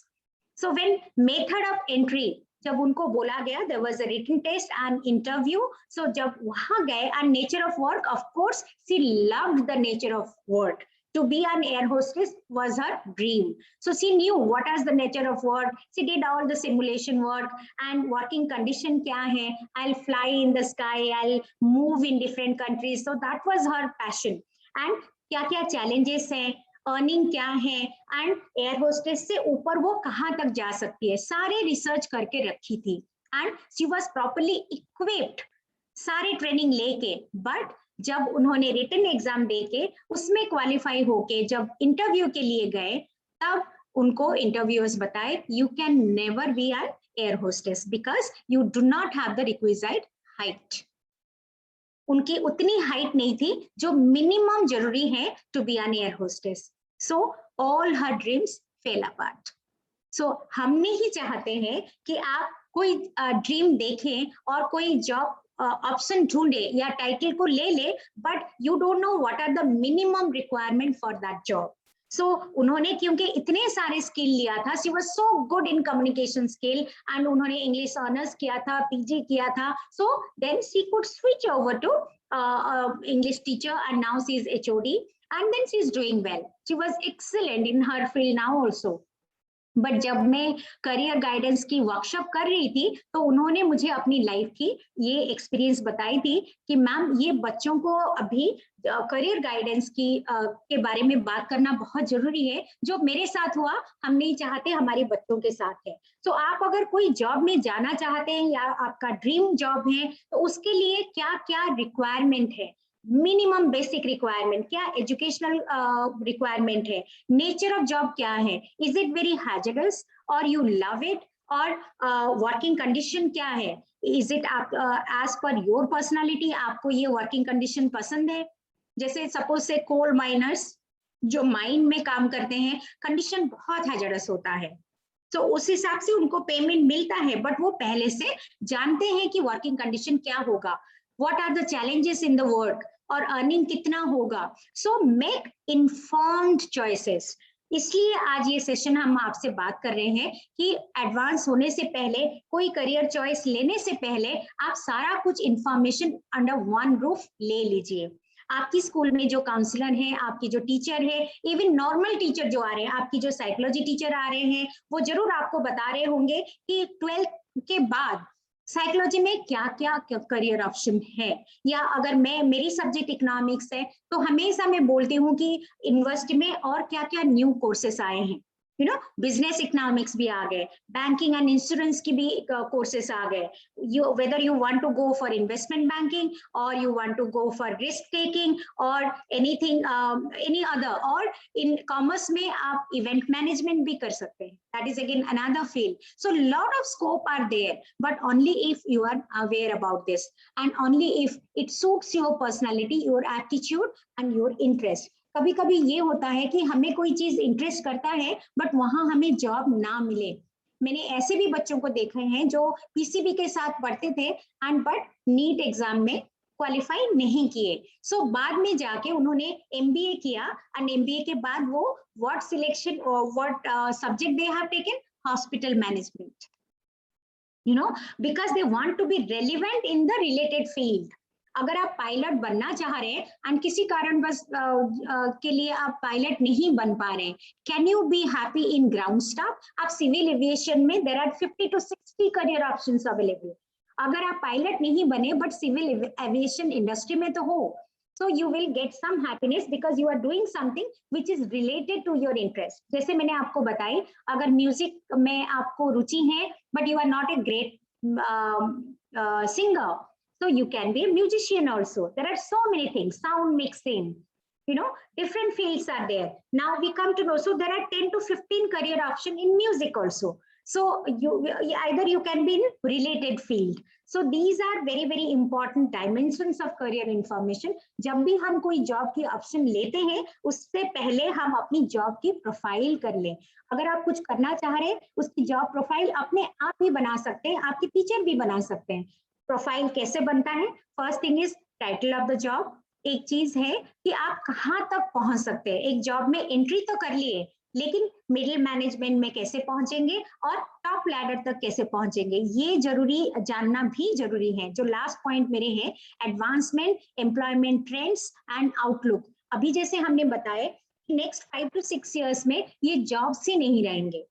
So when method of entry, जब उनको बोला गया, there was a written test and interview. So जब वहां गए and nature of work, of course, she loved the nature of work. To be an air hostess was her dream. So she knew what is the nature of work. She did all the simulation work and working condition क्या है. I'll fly in the sky, I'll move in different countries. So that was her passion. And क्या क्या challenges हैं, अर्निंग क्या है एंड एयर होस्टेस से ऊपर वो कहाँ तक जा सकती है, सारे रिसर्च करके रखी थी. And she was properly equipped, सारे ट्रेनिंग लेके. बट जब उन्होंने रिटन एग्जाम देके उसमें क्वालिफाई होके जब इंटरव्यू के लिए गए, तब उनको इंटरव्यूअर्स बताए you can never be an air hostess because you do not have the requisite height. उनकी उतनी हाइट नहीं थी जो मिनिमम जरूरी है to be an air hostess. So all her dreams fell apart. So हमने ही चाहते हैं कि आप कोई ड्रीम देखें और कोई जॉब ऑप्शन ढूंढे या टाइटल को ले ले, but you don't know what are the minimum requirement for that job. So उन्होंने क्योंकि इतने सारे स्किल लिया था, she was so good in communication skill and उन्होंने इंग्लिश ऑनर्स किया था, PG किया था. So then she could switch over to English teacher and now she is HOD. And then she is doing well. She was excellent in her field now also. But जब मैं करियर गाइडेंस की वर्कशॉप कर रही थी तो उन्होंने मुझे अपनी लाइफ की ये एक्सपीरियंस बताई थी कि मैम ये बच्चों को अभी करियर गाइडेंस की के बारे में बात करना बहुत जरूरी है. जो मेरे साथ हुआ हम नहीं चाहते हमारे बच्चों के साथ है. तो आप अगर कोई जॉब में जाना चाहते हैं या आपका ड्रीम जॉब है तो उसके लिए क्या क्या रिक्वायरमेंट है, मिनिमम बेसिक रिक्वायरमेंट क्या, एजुकेशनल रिक्वायरमेंट है, नेचर ऑफ जॉब क्या है, इज इट वेरी हैजर्डस और यू लव इट, और वर्किंग कंडीशन क्या है, is it as per your personality, आपको ये वर्किंग कंडीशन पसंद है. जैसे सपोज से कोल माइनर्स जो माइन में काम करते हैं, कंडीशन बहुत हैजर्डस होता है. तो उस हिसाब से उनको पेमेंट मिलता है, बट वो पहले से जानते हैं कि वर्किंग कंडीशन क्या होगा, what are the challenges in the work और अर्निंग कितना होगा. So make informed choices. इसलिए आज ये सेशन हम आपसे बात कर रहे हैं कि एडवांस होने से पहले, कोई करियर चॉइस लेने से पहले आप सारा कुछ इंफॉर्मेशन अंडर वन रूफ ले लीजिए. आपकी स्कूल में जो काउंसलर है, आपकी जो टीचर है, इवन नॉर्मल टीचर जो आ रहे हैं, आपकी जो साइकोलॉजी टीचर आ रहे हैं, वो जरूर आपको बता रहे होंगे कि 12th के बाद साइकोलॉजी में क्या क्या करियर ऑप्शन है. या अगर मेरी सब्जेक्ट इकोनॉमिक्स है तो हमेशा मैं बोलती हूँ कि यूनिवर्सिटी में और क्या क्या न्यू कोर्सेस आए हैं. यू नो, बिजनेस इकोनॉमिक्स भी आ गए, बैंकिंग एंड इंश्योरेंस की भी कोर्सेस आ गए. Whether you want to go for investment banking और you want to go for risk taking और एनीथिंग एनी अदर, और इन कॉमर्स में आप इवेंट मैनेजमेंट भी कर सकते हैं. That is again another field. So lot of scope are there, but only if you are aware about this and only if it suits your personality, your aptitude and your interest. कभी कभी ये होता है कि हमें कोई चीज इंटरेस्ट करता है बट वहां हमें जॉब ना मिले. मैंने ऐसे भी बच्चों को देखे हैं जो पीसीबी के साथ पढ़ते थे एंड बट नीट एग्जाम में क्वालिफाई नहीं किए। सो बाद में जाके उन्होंने एमबीए किया एंड एमबीए के बाद वो व्हाट सिलेक्शन और what subject they have taken, hospital management, you know, because they want to be relevant in the related field. अगर आप पायलट बनना चाह रहे हैं एंड किसी कारण बस के लिए आप पायलट नहीं बन पा रहे हैं, can you be happy in ground staff? आप सिविल एविएशन में there are 50 to 60 career options available. अगर आप पायलट नहीं बने बट सिविल एविएशन इंडस्ट्री में तो हो, so you will get some happiness because you are doing something which is related to your interest. जैसे मैंने आपको बताई, अगर म्यूजिक में आपको रुचि है but you are not a great singer, so you can be a musician also. There are so many things, sound mixing, you know, different fields are there. Now we come to know, so there are 10 to 15 career options in music also. So either you can be in related field. So these are very, very important dimensions of career information. जब भी हम कोई जॉब की ऑप्शन लेते हैं, उससे पहले हम अपनी जॉब की प्रोफाइल कर लें। अगर आप कुछ करना चाह रहे हैं, उसकी जॉब प्रोफाइल अपने आप ही बना सकते हैं, आपके टीचर भी बना सकते हैं। प्रोफाइल कैसे बनता है? First thing is title of the job. एक चीज है कि आप कहाँ तक पहुंच सकते हैं। एक जॉब में एंट्री तो कर लिए, लेकिन मिडिल मैनेजमेंट में कैसे पहुंचेंगे और टॉप लैडर तक कैसे पहुंचेंगे, ये जरूरी जानना भी जरूरी है। जो लास्ट पॉइंट मेरे हैं, advancement, employment trends and outlook. अभी जैसे हमने बताया, नेक्स्ट 5 to 6 years में ये जॉब्स ही नहीं रहेंगे,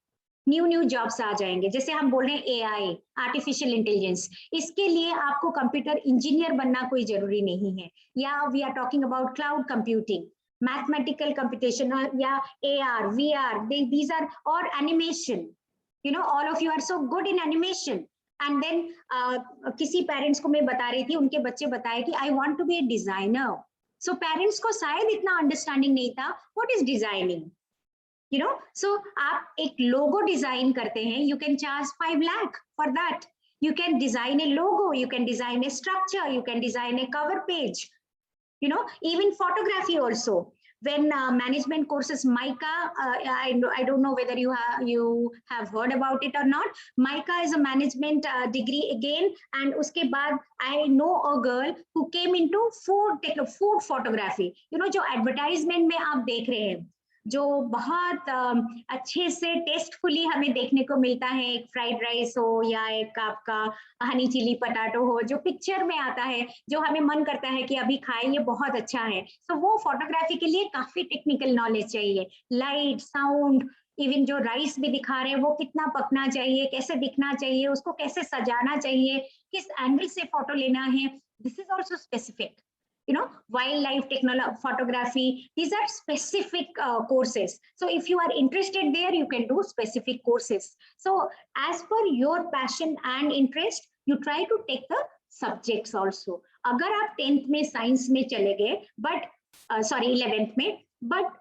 न्यू जॉब्स आ जाएंगे। जैसे हम बोल रहे हैं एआई, आर्टिफिशियल इंटेलिजेंस, इसके लिए आपको कंप्यूटर इंजीनियर बनना कोई जरूरी नहीं है। या we are talking about cloud computing, mathematical computation, yeah, AR, VR, these are, or animation, you know, all of you are so good in animation. And then किसी parents को मैं बता रही थी, उनके बच्चे बताए कि I want to be a designer. So parents को शायद इतना understanding नहीं था what is designing, you know. So आप एक logo design करते हैं, you can charge 5 lakh for that. You can design a logo, you can design a structure, you can design a cover page. You know, even photography also. When management courses, MICA, I don't know whether you have heard about it or not. MICA is a management degree again, and uske baad I know a girl who came into food photography. You know, जो advertisement में आप देख रहे हैं, जो बहुत अच्छे से टेस्टफुली हमें देखने को मिलता है, एक फ्राइड राइस हो या एक आपका हनी चिली पटाटो हो, जो पिक्चर में आता है, जो हमें मन करता है कि अभी खाएं, ये बहुत अच्छा है। तो वो फोटोग्राफी के लिए काफी टेक्निकल नॉलेज चाहिए, लाइट, साउंड, इवन जो राइस भी दिखा रहे हैं वो कितना पकना चाहिए, कैसे दिखना चाहिए, उसको कैसे सजाना चाहिए, किस एंगल से फोटो लेना है, this is also specific. You know, wildlife technology, photography, these are specific courses. So if you are interested there, you can do specific courses. So as per your passion and interest, you try to take the subjects also. अगर आप 10th में साइंस में चले गए, but 11th में, but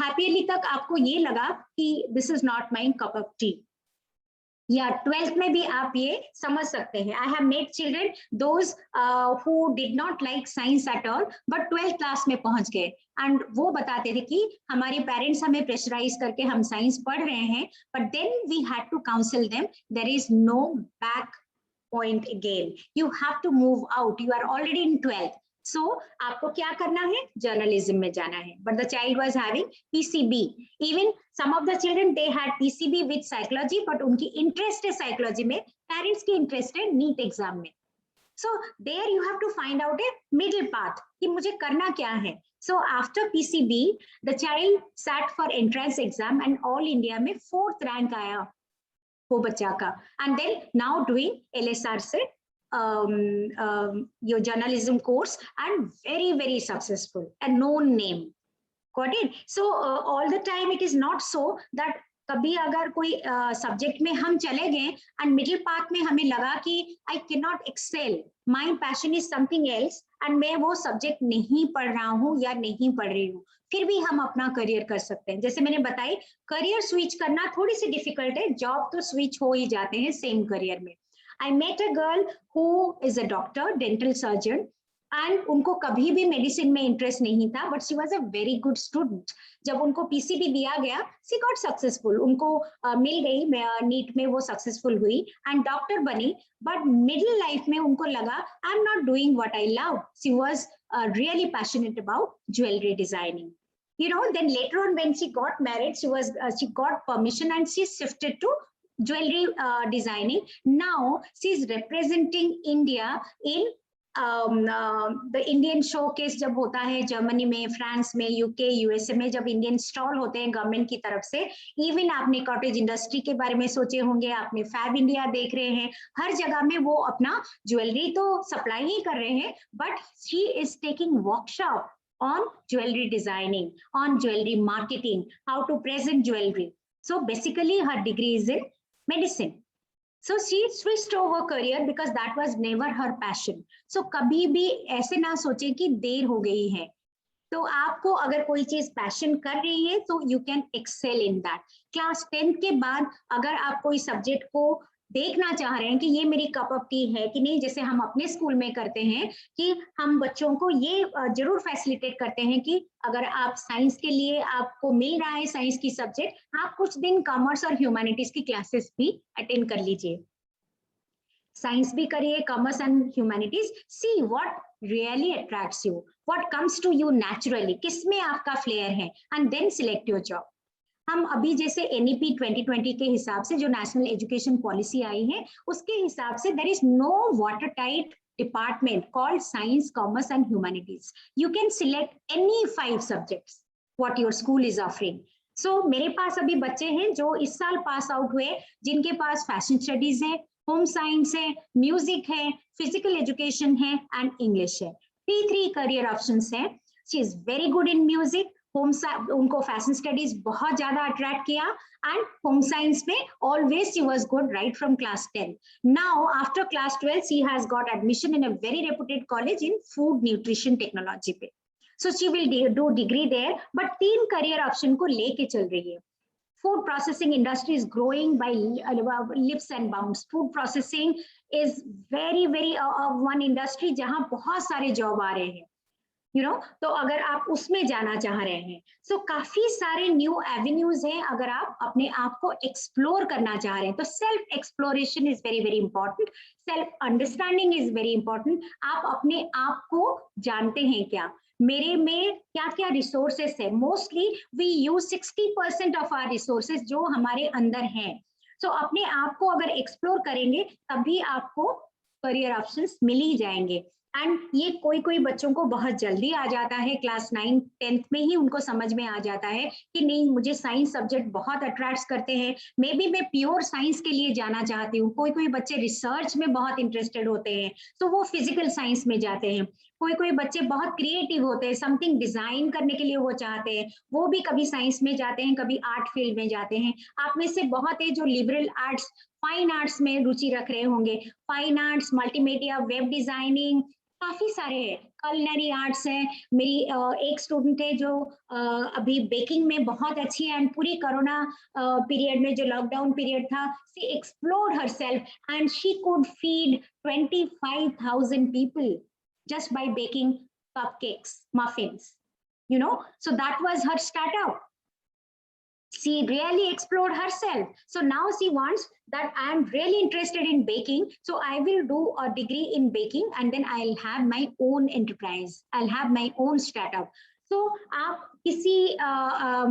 happily तक आपको ये लगा कि this is not my cup of tea, या 12th में भी आप ये समझ सकते हैं। I have made children those who did not like science at all, but 12th class में पहुंच गए, and वो बताते थे कि हमारे पेरेंट्स हमें प्रेशराइज करके हम साइंस पढ़ रहे हैं, but then we had to counsel them, there is no back point again, you have to move out, you are already in 12th. So आपको क्या करना है? जर्नलिज्म में जाना है। But the child was having PCB. Even some of the children they had PCB with psychology, but उनकी इंटरेस्ट है साइकोलॉजी में, पेरेंट्स की इंटरेस्ट है नीट एग्जाम में। So there you have to find out a middle path कि मुझे करना क्या है। So after PCB, the child sat for entrance exam and all India में 4th rank आया वो बच्चा का, and then now doing LSR से your journalism course and very, very successful, a known name. Got it? So all the time it is not so that कभी अगर कोई सब्जेक्ट में हम चले गए एंड मिडिल पाथ में हमें लगा कि I can not excel, my passion is something else, and मैं वो सब्जेक्ट नहीं पढ़ रहा हूँ या नहीं पढ़ रही हूँ, फिर भी हम अपना करियर कर सकते हैं। जैसे मैंने बताई, करियर स्विच करना थोड़ी सी डिफिकल्ट है, जॉब तो स्विच हो ही जाते हैं सेम करियर में। I met a girl who is a doctor, dental surgeon, and उनको कभी भी मेडिसिन में इंटरेस्ट नहीं था, but she was a very good student. जब उनको पीसीबी दिया गया, शी गॉट सक्सेसफुल, उनको मिल गई, नीट में वो सक्सेसफुल हुई एंड डॉक्टर बनी। बट मिडिल लाइफ में उनको लगा आई am not doing what I love. She was really passionate about jewelry designing. You know, then later on when she got married, she got permission and she shifted to jewelry designing. Now she's representing India in the Indian showcase जब होता है जर्मनी में, फ्रांस में, यूके, यूएसए में, जब इंडियन स्टॉल होते हैं गवर्नमेंट की तरफ से। इवन आपने कॉटेज इंडस्ट्री के बारे में सोचे होंगे, आपने फैब इंडिया देख रहे हैं, हर जगह में वो अपना ज्वेलरी तो सप्लाई ही कर रहे हैं, but she is taking workshop on jewelry designing, on jewelry marketing, how to present jewelry. So basically her degree is in medicine. So she switched over career because that was never her passion. So कभी भी ऐसे ना सोचे कि देर हो गई है। तो आपको अगर कोई चीज पैशन कर रही है तो you can excel in that. Class 10th के बाद अगर आप कोई सब्जेक्ट को देखना चाह रहे हैं कि ये मेरी कप ऑफ टी है कि नहीं, जैसे हम अपने स्कूल में करते हैं कि हम बच्चों को ये जरूर फैसिलिटेट करते हैं कि अगर आप साइंस के लिए आपको मिल रहा है साइंस की सब्जेक्ट, आप कुछ दिन कॉमर्स और ह्यूमैनिटीज की क्लासेस भी अटेंड कर लीजिए। साइंस भी करिए, commerce and humanities, see what really attracts you, what comes to you naturally, किसमें आपका फ्लेयर है, and then select your job. हम अभी जैसे NEP 2020 के हिसाब से जो नेशनल एजुकेशन पॉलिसी आई है, उसके हिसाब से there is no water tight department called science, commerce and humanities. You can select any 5 subjects what your school is offering. So मेरे पास अभी बच्चे हैं जो इस साल पास आउट हुए, जिनके पास फैशन स्टडीज है, होम साइंस है, म्यूजिक है, फिजिकल एजुकेशन है एंड इंग्लिश है। 3 करियर ऑप्शंस है। She is very good in music, उनको फैशन स्टडीज बहुत ज्यादा अट्रैक्ट किया, एंड होम साइंस में always she was good right from class 10। Now after class 12 she has got admission in a very reputed college in food nutrition technology पे। So she will do degree there, but 3 career option को लेके चल रही है। Food processing industry is growing by leaps and bounds. Food processing is very one industry जहां बहुत सारे जॉब आ रहे हैं, you know, तो अगर आप उसमें जाना चाह रहे हैं, so काफी सारे न्यू एवेन्यूज हैं अगर आप अपने आप को एक्सप्लोर करना चाह रहे हैं। तो self exploration is very important, self understanding is very important. आप अपने आप को जानते हैं क्या, मेरे में क्या क्या रिसोर्सेस है। Mostly we use 60% of our resources जो हमारे अंदर हैं। सो अपने आप को अगर एक्सप्लोर करेंगे तभी आपको करियर ऑप्शंस मिल ही जाएंगे। एंड ये कोई बच्चों को बहुत जल्दी आ जाता है, क्लास 9th 10th में ही उनको समझ में आ जाता है कि नहीं, मुझे साइंस सब्जेक्ट बहुत अट्रैक्ट करते हैं, मे बी मैं प्योर साइंस के लिए जाना चाहती हूँ। कोई बच्चे रिसर्च में बहुत इंटरेस्टेड होते हैं तो वो फिजिकल साइंस में जाते हैं। कोई बच्चे बहुत क्रिएटिव होते हैं, समथिंग डिजाइन करने के लिए वो चाहते हैं, वो भी कभी साइंस में जाते हैं, कभी आर्ट फील्ड में जाते हैं। आप में से बहुत है जो लिबरल आर्ट्स, फाइन आर्ट्स में रुचि रख रहे होंगे, fine arts, multimedia, web designing, काफी सारे हैं, कलिनरी आर्ट्स है। मेरी एक स्टूडेंट है जो अभी बेकिंग में बहुत अच्छी है, एंड पूरी कोरोना पीरियड में जो लॉकडाउन पीरियड था, she explored herself and she could feed 25,000 people just by baking cupcakes, muffins, you know, so that was her startup. She really explored herself. So now she wants that I am really interested in baking, so I will do a degree in baking and then I'll have my own enterprise, I'll have my own startup. So आप किसी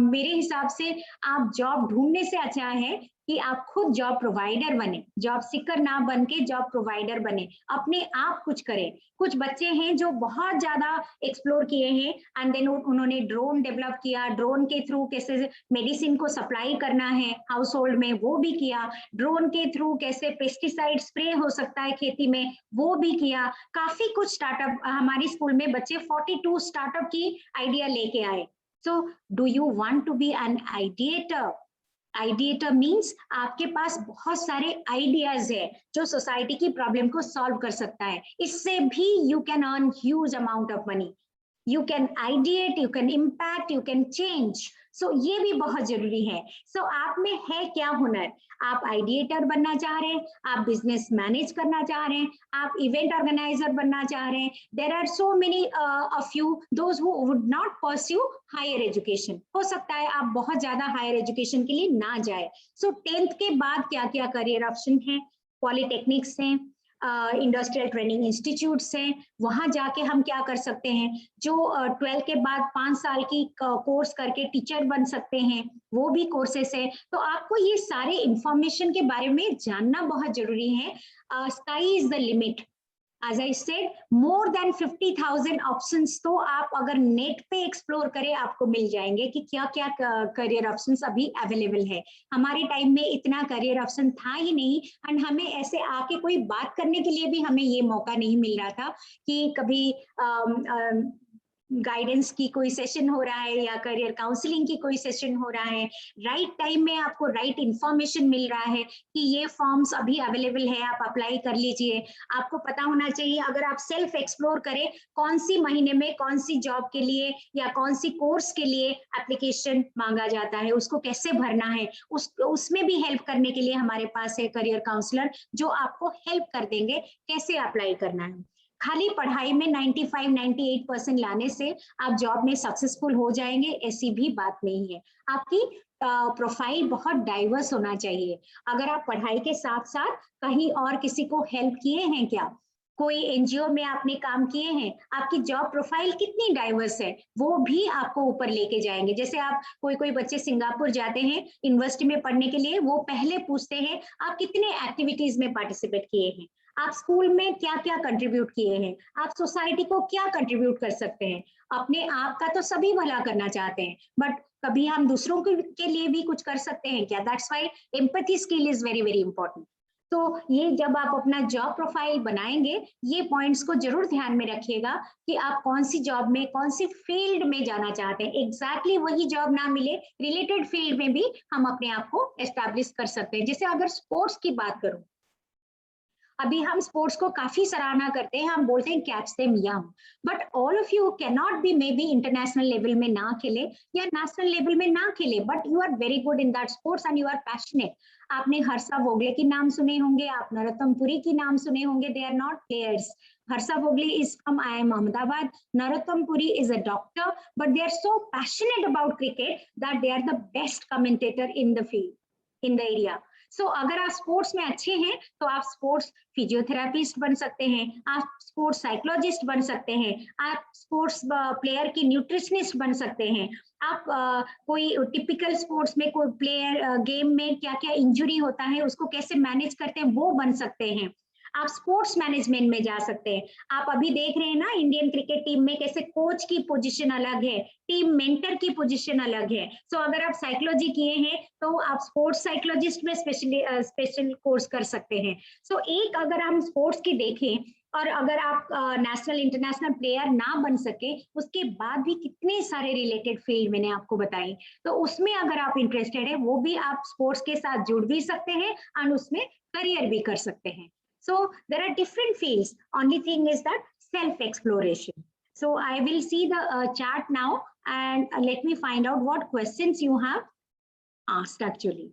मेरे हिसाब से आप जॉब ढूंढने से अच्छा है कि आप खुद जॉब प्रोवाइडर बने, जॉब सीकर ना बन के जॉब प्रोवाइडर बने, अपने आप कुछ करें। कुछ बच्चे हैं जो बहुत ज्यादा एक्सप्लोर किए हैं एंड देन उन्होंने ड्रोन डेवलप किया, ड्रोन के थ्रू कैसे मेडिसिन को सप्लाई करना है हाउस होल्ड में वो भी किया, ड्रोन के थ्रू कैसे पेस्टिसाइड स्प्रे हो सकता है खेती में वो भी किया। काफी कुछ स्टार्टअप हमारी स्कूल में बच्चे 42 स्टार्टअप की आइडिया लेके आए। So do you want to be an ideator? Ideator means आपके पास बहुत सारे आइडियाज है जो सोसाइटी की प्रॉब्लम को सॉल्व कर सकता है। इससे भी you can earn huge amount of money. You can ideate, you can impact, you can change सो ये भी बहुत जरूरी है। सो आप में है क्या हुनर, आप आइडिएटर बनना चाह रहे हैं, आप बिजनेस मैनेज करना चाह रहे हैं, आप इवेंट ऑर्गेनाइजर बनना चाह रहे हैं, there are so many of you those who would not pursue higher education. हो सकता है आप बहुत ज्यादा हायर एजुकेशन के लिए ना जाए। सो 10th के बाद क्या क्या करियर ऑप्शन है, पॉलिटेक्निक्स हैं, इंडस्ट्रियल ट्रेनिंग इंस्टीट्यूट्स हैं, वहां जाके हम क्या कर सकते हैं, जो 12 के बाद 5 साल की कोर्स करके टीचर बन सकते हैं, वो भी कोर्सेस है। तो आपको ये सारे इंफॉर्मेशन के बारे में जानना बहुत जरूरी है। Sky is the limit, as I said, more than 50,000 options तो आप अगर नेट पे एक्सप्लोर करें आपको मिल जाएंगे कि क्या क्या करियर ऑप्शंस अभी अवेलेबल है। हमारे टाइम में इतना करियर ऑप्शन था ही नहीं, एंड हमें ऐसे आके कोई बात करने के लिए भी हमें ये मौका नहीं मिल रहा था कि कभी गाइडेंस की कोई सेशन हो रहा है या करियर काउंसलिंग की कोई सेशन हो रहा है, राइट टाइम में आपको राइट इंफॉर्मेशन मिल रहा है कि ये फॉर्म्स अभी अवेलेबल है, आप अप्लाई कर लीजिए। आपको पता होना चाहिए, अगर आप सेल्फ एक्सप्लोर करें कौन सी महीने में कौन सी जॉब के लिए या कौन सी कोर्स के लिए एप्लीकेशन मांगा जाता है, उसको कैसे भरना है, उसमें भी हेल्प करने के लिए हमारे पास है करियर काउंसलर, जो आपको हेल्प कर देंगे कैसे अप्लाई करना है। खाली पढ़ाई में 95-98% लाने से आप जॉब में सक्सेसफुल हो जाएंगे, ऐसी भी बात नहीं है। आपकी प्रोफाइल बहुत डाइवर्स होना चाहिए। अगर आप पढ़ाई के साथ साथ कहीं और किसी को हेल्प किए हैं क्या, कोई एनजीओ में आपने काम किए हैं, आपकी जॉब प्रोफाइल कितनी डाइवर्स है, वो भी आपको ऊपर लेके जाएंगे। जैसे आप कोई बच्चे सिंगापुर जाते हैं यूनिवर्सिटी में पढ़ने के लिए, वो पहले पूछते हैं आप कितने एक्टिविटीज में पार्टिसिपेट किए हैं, आप स्कूल में क्या क्या कंट्रीब्यूट किए हैं, आप सोसाइटी को क्या कंट्रीब्यूट कर सकते हैं। अपने आप का तो सभी भला करना चाहते हैं, बट कभी हम दूसरों के लिए भी कुछ कर सकते हैं क्या। That's why empathy skill is very very important. तो ये जब आप अपना जॉब प्रोफाइल बनाएंगे, ये पॉइंट्स को जरूर ध्यान में रखिएगा कि आप कौन सी जॉब में कौन सी फील्ड में जाना चाहते हैं। एग्जैक्टली वही जॉब ना मिले, रिलेटेड फील्ड में भी हम अपने आप को एस्टैब्लिश कर सकते हैं। जैसे अगर स्पोर्ट्स की बात करूं, अभी हम स्पोर्ट्स को काफी सराहना करते हैं, हम बोलते हैं catch them young, but all of you can not be may be international level में ना खेले या नेशनल लेवल में ना खेले, but you are very good in that sports and you are passionate. आपने हर्षा वोगले की नाम सुने होंगे, आप नरोत्तम पुरी की नाम सुने होंगे, they are not players. Harsha Vogle is from IIM Ahmedabad. Narottam Puri is a doctor, but they are so passionate about cricket that they are the best commentator in the field, in the area. So अगर आप स्पोर्ट्स में अच्छे हैं तो आप स्पोर्ट्स फिजियोथेरापिस्ट बन सकते हैं, आप स्पोर्ट्स साइकोलॉजिस्ट बन सकते हैं, आप स्पोर्ट्स प्लेयर की न्यूट्रिशनिस्ट बन सकते हैं, आप कोई टिपिकल स्पोर्ट्स में कोई प्लेयर गेम में क्या क्या इंजुरी होता है उसको कैसे मैनेज करते हैं वो बन सकते हैं। आप स्पोर्ट्स मैनेजमेंट में जा सकते हैं। आप अभी देख रहे हैं ना इंडियन क्रिकेट टीम में कैसे कोच की पोजीशन अलग है, टीम मेंटर की पोजीशन अलग है। सो अगर आप साइकोलॉजी किए हैं तो आप स्पोर्ट्स साइकोलॉजिस्ट में स्पेशल कोर्स कर सकते हैं। सो एक अगर हम स्पोर्ट्स की देखें, और अगर आप नेशनल इंटरनेशनल प्लेयर ना बन सके उसके बाद भी कितने सारे रिलेटेड फील्ड मैंने आपको बताई, तो उसमें अगर आप इंटरेस्टेड है वो भी आप स्पोर्ट्स के साथ जुड़ भी सकते हैं और उसमें करियर भी कर सकते हैं। So there are different fields. Only thing is that self-exploration. So I will see the chart now and let me find out what questions you have asked actually.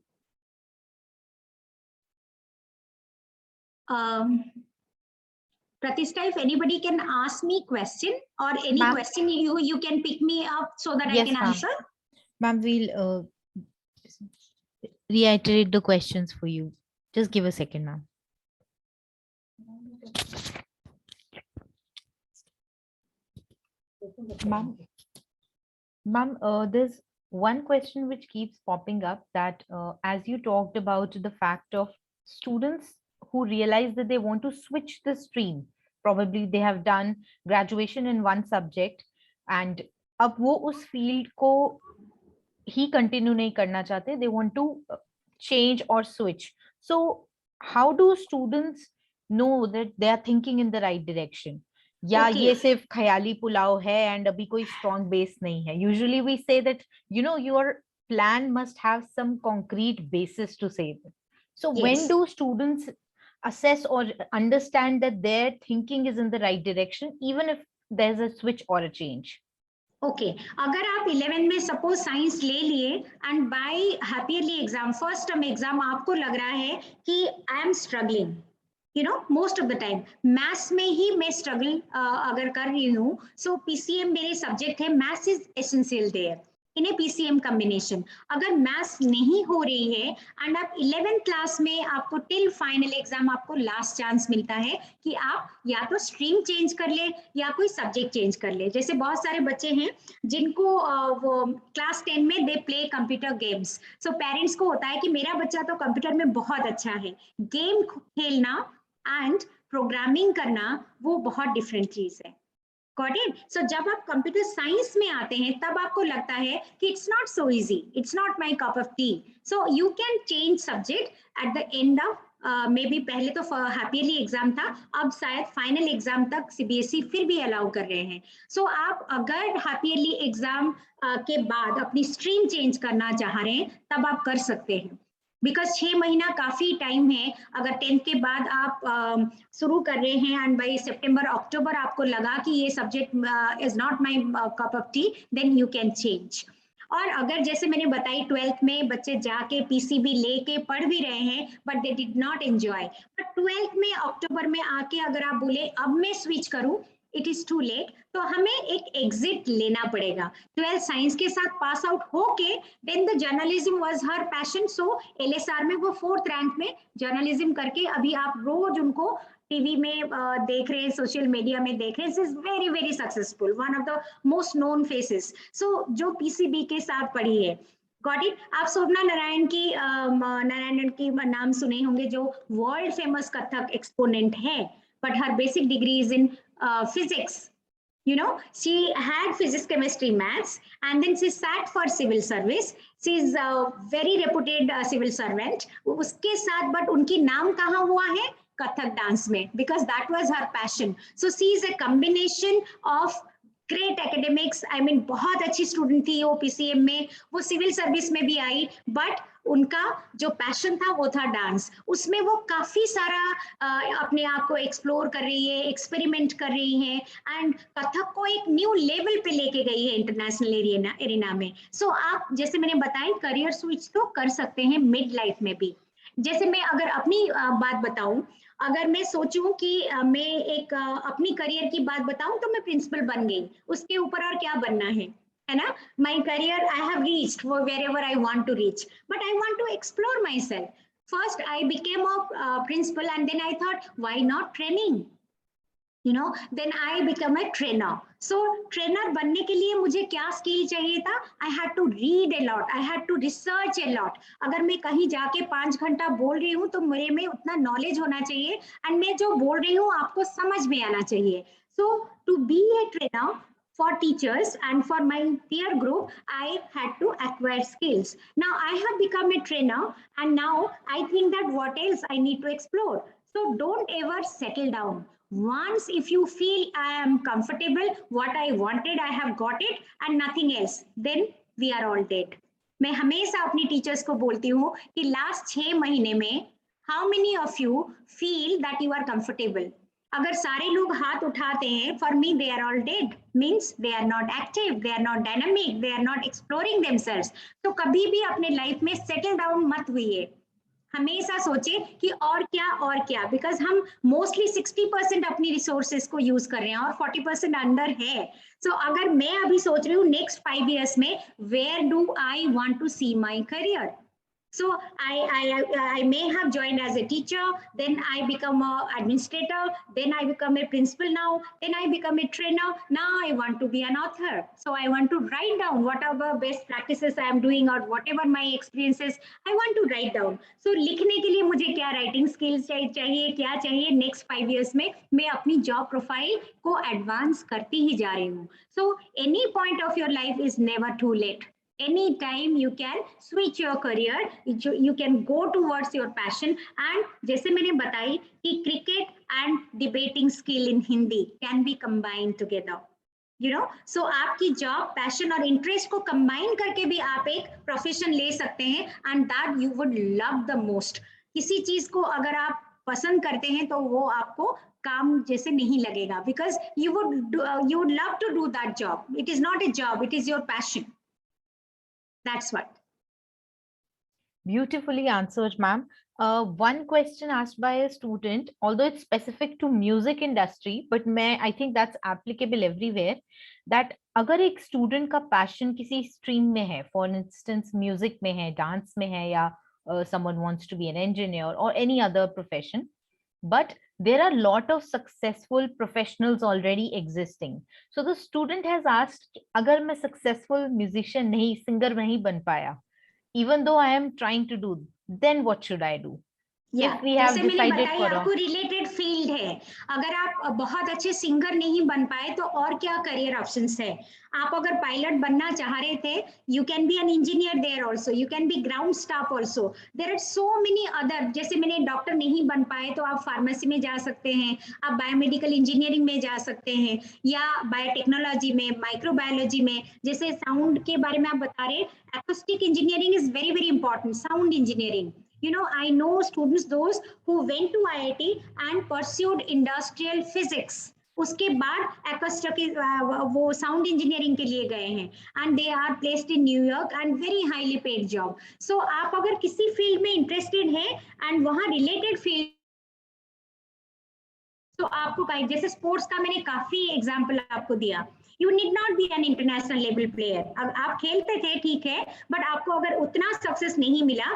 Pratishtha, if anybody can ask me question or any question you can pick me up so that yes, I can answer. Ma'am, we'll reiterate the questions for you. Just give a second, ma'am. Ma'am, there's one question which keeps popping up that as you talked about the fact of students who realize that they want to switch the stream, probably they have done graduation in one subject and अब वो उस field को ही continue नहीं करना चाहते, they want to change or switch. So how do students know that they are thinking in the right direction? या ये सिर्फ ख्याली पुलाव है and अभी कोई strong base नहीं है. Usually we say that, you know, your plan must have some concrete basis to say that. So yes, when do students assess or understand that their thinking is in the right direction, even if there's a switch or a change? Okay अगर आप 11 में सपोज साइंस ले लिए and by happily exam first term exam आपको लग रहा है कि I am struggling, you know most of the time maths में ही मैं स्ट्रगल अगर कर रही हूँ, सो पीसीएम मेरे सब्जेक्ट है, maths is essential there in a PCM combination. अगर मैथ्स नहीं हो रही है एंड आप 11th क्लास में आपको टिल फाइनल एग्जाम आपको लास्ट चांस मिलता है कि आप या तो स्ट्रीम चेंज कर ले या कोई सब्जेक्ट चेंज कर ले। जैसे बहुत सारे बच्चे हैं जिनको वो क्लास 10 में they play computer games, so parents को होता है कि मेरा बच्चा तो कंप्यूटर में बहुत अच्छा है, गेम खेलना एंड प्रोग्रामिंग करना वो बहुत डिफरेंट चीज है। Got it? So जब आप कंप्यूटर साइंस में आते हैं तब आपको लगता है कि it's not so easy, it's not my cup of T, so you can change subject at the end of may be पहले तो हैप्पीली एग्जाम था, अब शायद फाइनल एग्जाम तक सीबीएसई फिर भी अलाउ कर रहे हैं। सो आप अगर हैप्पीली एग्जाम के बाद अपनी स्ट्रीम चेंज करना चाह रहे हैं तब आप कर सकते हैं, बिकॉज 6 महीना काफी टाइम है। अगर 10th के बाद आप शुरू कर रहे हैं एंड बाई सितंबर अक्टूबर आपको लगा कि ये subject is not my cup of tea, then you can change. और अगर जैसे मैंने बताई 12th में बच्चे जाके पीसीबी लेके पढ़ भी रहे हैं but they did not enjoy, but 12th में अक्टूबर में आके अगर आप बोले अब मैं स्विच करूं, इट इज टू लेट, तो हमें एक एग्जिट लेना पड़ेगा। 12th साइंस के साथ पास आउट होके then the journalism was her passion, so LSR में वो 4th रैंक में जर्नलिज्म करके अभी आप रोज उनको टीवी में देख रहे हैं, सोशल मीडिया में देख रहे हैं, is very very successful, one of the most known faces. So जो पीसीबी के साथ पढ़ी है, गॉट इट। आप शोभना नारायण की नाम सुने होंगे, जो वर्ल्ड फेमस कथक एक्सपोनेंट है, but her basic degree is in physics. You know, she had physics, chemistry, maths, and then she sat for civil service. She is a very reputed civil servant. उसके साथ but उनकी नाम कहाँ हुआ है? कथक डांस में, because that was her passion. So she is a combination of great academics, I mean बहुत अच्छी स्टूडेंट थी वो पीसीएम में, वो सिविल सर्विस में भी आई, बट उनका जो पैशन था वो था डांस। उसमें वो काफी सारा अपने आप को एक्सप्लोर कर रही है, एक्सपेरिमेंट कर रही है एंड कथक को एक न्यू लेवल पे लेके गई है इंटरनेशनल एरिना में। सो आप जैसे मैंने बताया करियर स्विच तो कर सकते हैं मिड लाइफ में भी। जैसे मैं अगर अपनी बात बताऊं, अगर मैं सोचूं कि मैं एक अपनी करियर की बात बताऊं तो मैं प्रिंसिपल बन गई, उसके ऊपर और क्या बनना है ना। My career I have reached wherever I want to reach, but I want to explore myself. First I became a principal and then I thought why not training, you know, then I become a trainer. So trainer बनने के लिए मुझे क्या स्किल चाहिए था? I had to read a lot, I had to research a lot. अगर मैं कहीं जाके 5 घंटा बोल रही हूँ तो मेरे में उतना नॉलेज होना चाहिए एंड मैं जो बोल रही हूँ आपको समझ में आना चाहिए। So to be a trainer for teachers and for my peer group, I had to acquire skills. Now I have become a trainer and now I think that what else I need to explore. So don't ever settle down. Once if you feel I am comfortable, what I wanted I have got it and nothing else, then we are all dead. मैं हमेशा अपनी टीचर्स को बोलती हूँ कि लास्ट 6 महीने में how many of you feel that you are comfortable? अगर सारे लोग हाथ उठाते हैं, for me they are all dead, means they are not active, they are not dynamic, they are not exploring themselves. तो कभी भी अपने लाइफ में सेटल डाउन मत हुइए, हमेशा सोचे कि और क्या, बिकॉज हम मोस्टली 60% अपनी रिसोर्सेज को यूज कर रहे हैं और 40% अंडर है। सो अगर मैं अभी सोच रही हूँ नेक्स्ट 5 years में where do I want to see my career, so I may have joined as a teacher, then I become a administrator, then I become a principal, now then I become a trainer, now I want to be an author, so I want to write down whatever best practices I am doing or whatever my experiences I want to write down. So लिखने के लिए मुझे क्या writing skills चाहिए, क्या चाहिए, next 5 years में मैं अपनी job profile को advance करती ही जा रही हूँ। So any point of your life is never too late. Anytime you can switch your career, you can go towards your passion. And जैसे मैंने बताई कि cricket and debating skill in Hindi can be combined together, you know. So आपकी job, passion और interest को combine करके भी आप एक profession ले सकते हैं and that you would love the most. किसी चीज को अगर आप पसंद करते हैं तो वो आपको काम जैसे नहीं लगेगा, because you would love to do that job. It is not a job, it is your passion. That's what. Beautifully answered, ma'am. One question asked by a student, although it's specific to music industry, but I think that's applicable everywhere. That अगर एक student का passion किसी stream में है, for instance music में है, dance में है, या someone wants to be an engineer or any other profession, but there are a lot of successful professionals already existing. So the student has asked, अगर मैं successful musician नहीं, singer नहीं बन पाया, even though I am trying to do, then what should I do? If we have जैसे मैंने decided बताया for आपको रिलेटेड फील्ड है, अगर आप बहुत अच्छे सिंगर नहीं बन पाए तो और क्या करियर ऑप्शंस है. आप अगर पायलट बनना चाह रहे थे, you can be an engineer there also, you can be ground staff also. There are so many other. जैसे मैंने डॉक्टर नहीं बन पाए तो आप फार्मेसी में जा सकते हैं, आप बायोमेडिकल इंजीनियरिंग में जा सकते हैं, या बायोटेक्नोलॉजी में, माइक्रोबायोलॉजी में. जैसे साउंड के बारे में आप बता रहे, acoustic engineering is very very important. Sound engineering, you know, I know students those who went to IIT and pursued industrial physics. उसके बाद acoustic वो sound engineering के लिए गए हैं, and they are placed in New York and very highly paid job. So आप अगर किसी फील्ड में इंटरेस्टेड हैं and वहाँ रिलेटेड फील्ड, तो आपको जैसे स्पोर्ट्स का मैंने काफी एग्जांपल आपको दिया. You need not be an international level player. आप खेलते थे ठीक है, बट आपको अगर उतना सक्सेस नहीं मिला,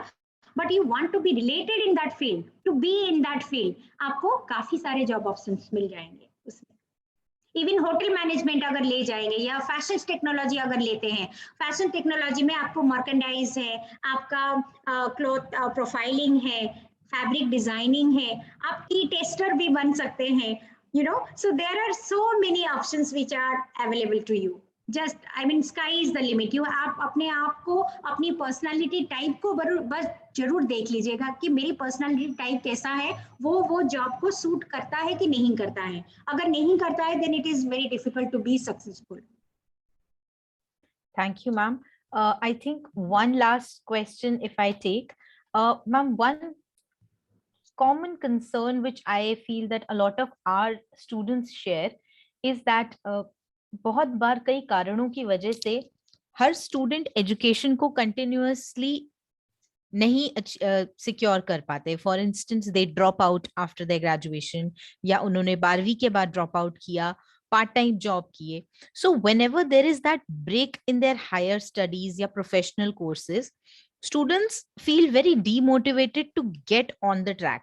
but you want to be related in that field, to be in that field, आपको काफी सारे जॉब ऑप्शंस मिल जाएंगे उसमें. इवन होटल मैनेजमेंट अगर ले जाएंगे, या फैशन टेक्नोलॉजी अगर लेते हैं, फैशन टेक्नोलॉजी में आपको मर्केंडाइज है, आपका क्लॉथ प्रोफाइलिंग है, फैब्रिक डिजाइनिंग है, आप की टेस्टर भी बन सकते हैं. You know, so there are so many options which are available to you. Just, I mean, sky is the limit. You आप अपने आप को, अपनी पर्सनालिटी टाइप को बस जरूर देख लीजिएगा कि मेरी पर्सनालिटी टाइप कैसा है, वो जॉब को सूट करता है कि नहीं करता है. अगर नहीं करता है, then it is very difficult to be successful. Thank you, ma'am. I think one last question, if I take, ma'am, one common concern which I feel that a lot of our students share is that बहुत बार कई कारणों की वजह से हर स्टूडेंट एजुकेशन को कंटिन्यूअसली नहीं सिक्योर कर पाते. For instance they drop out after their graduation, या उन्होंने 12वीं के बाद ड्रॉप आउट किया, पार्ट टाइम जॉब किए. So whenever there is that break in their higher studies या professional courses, students feel very demotivated to get on the track.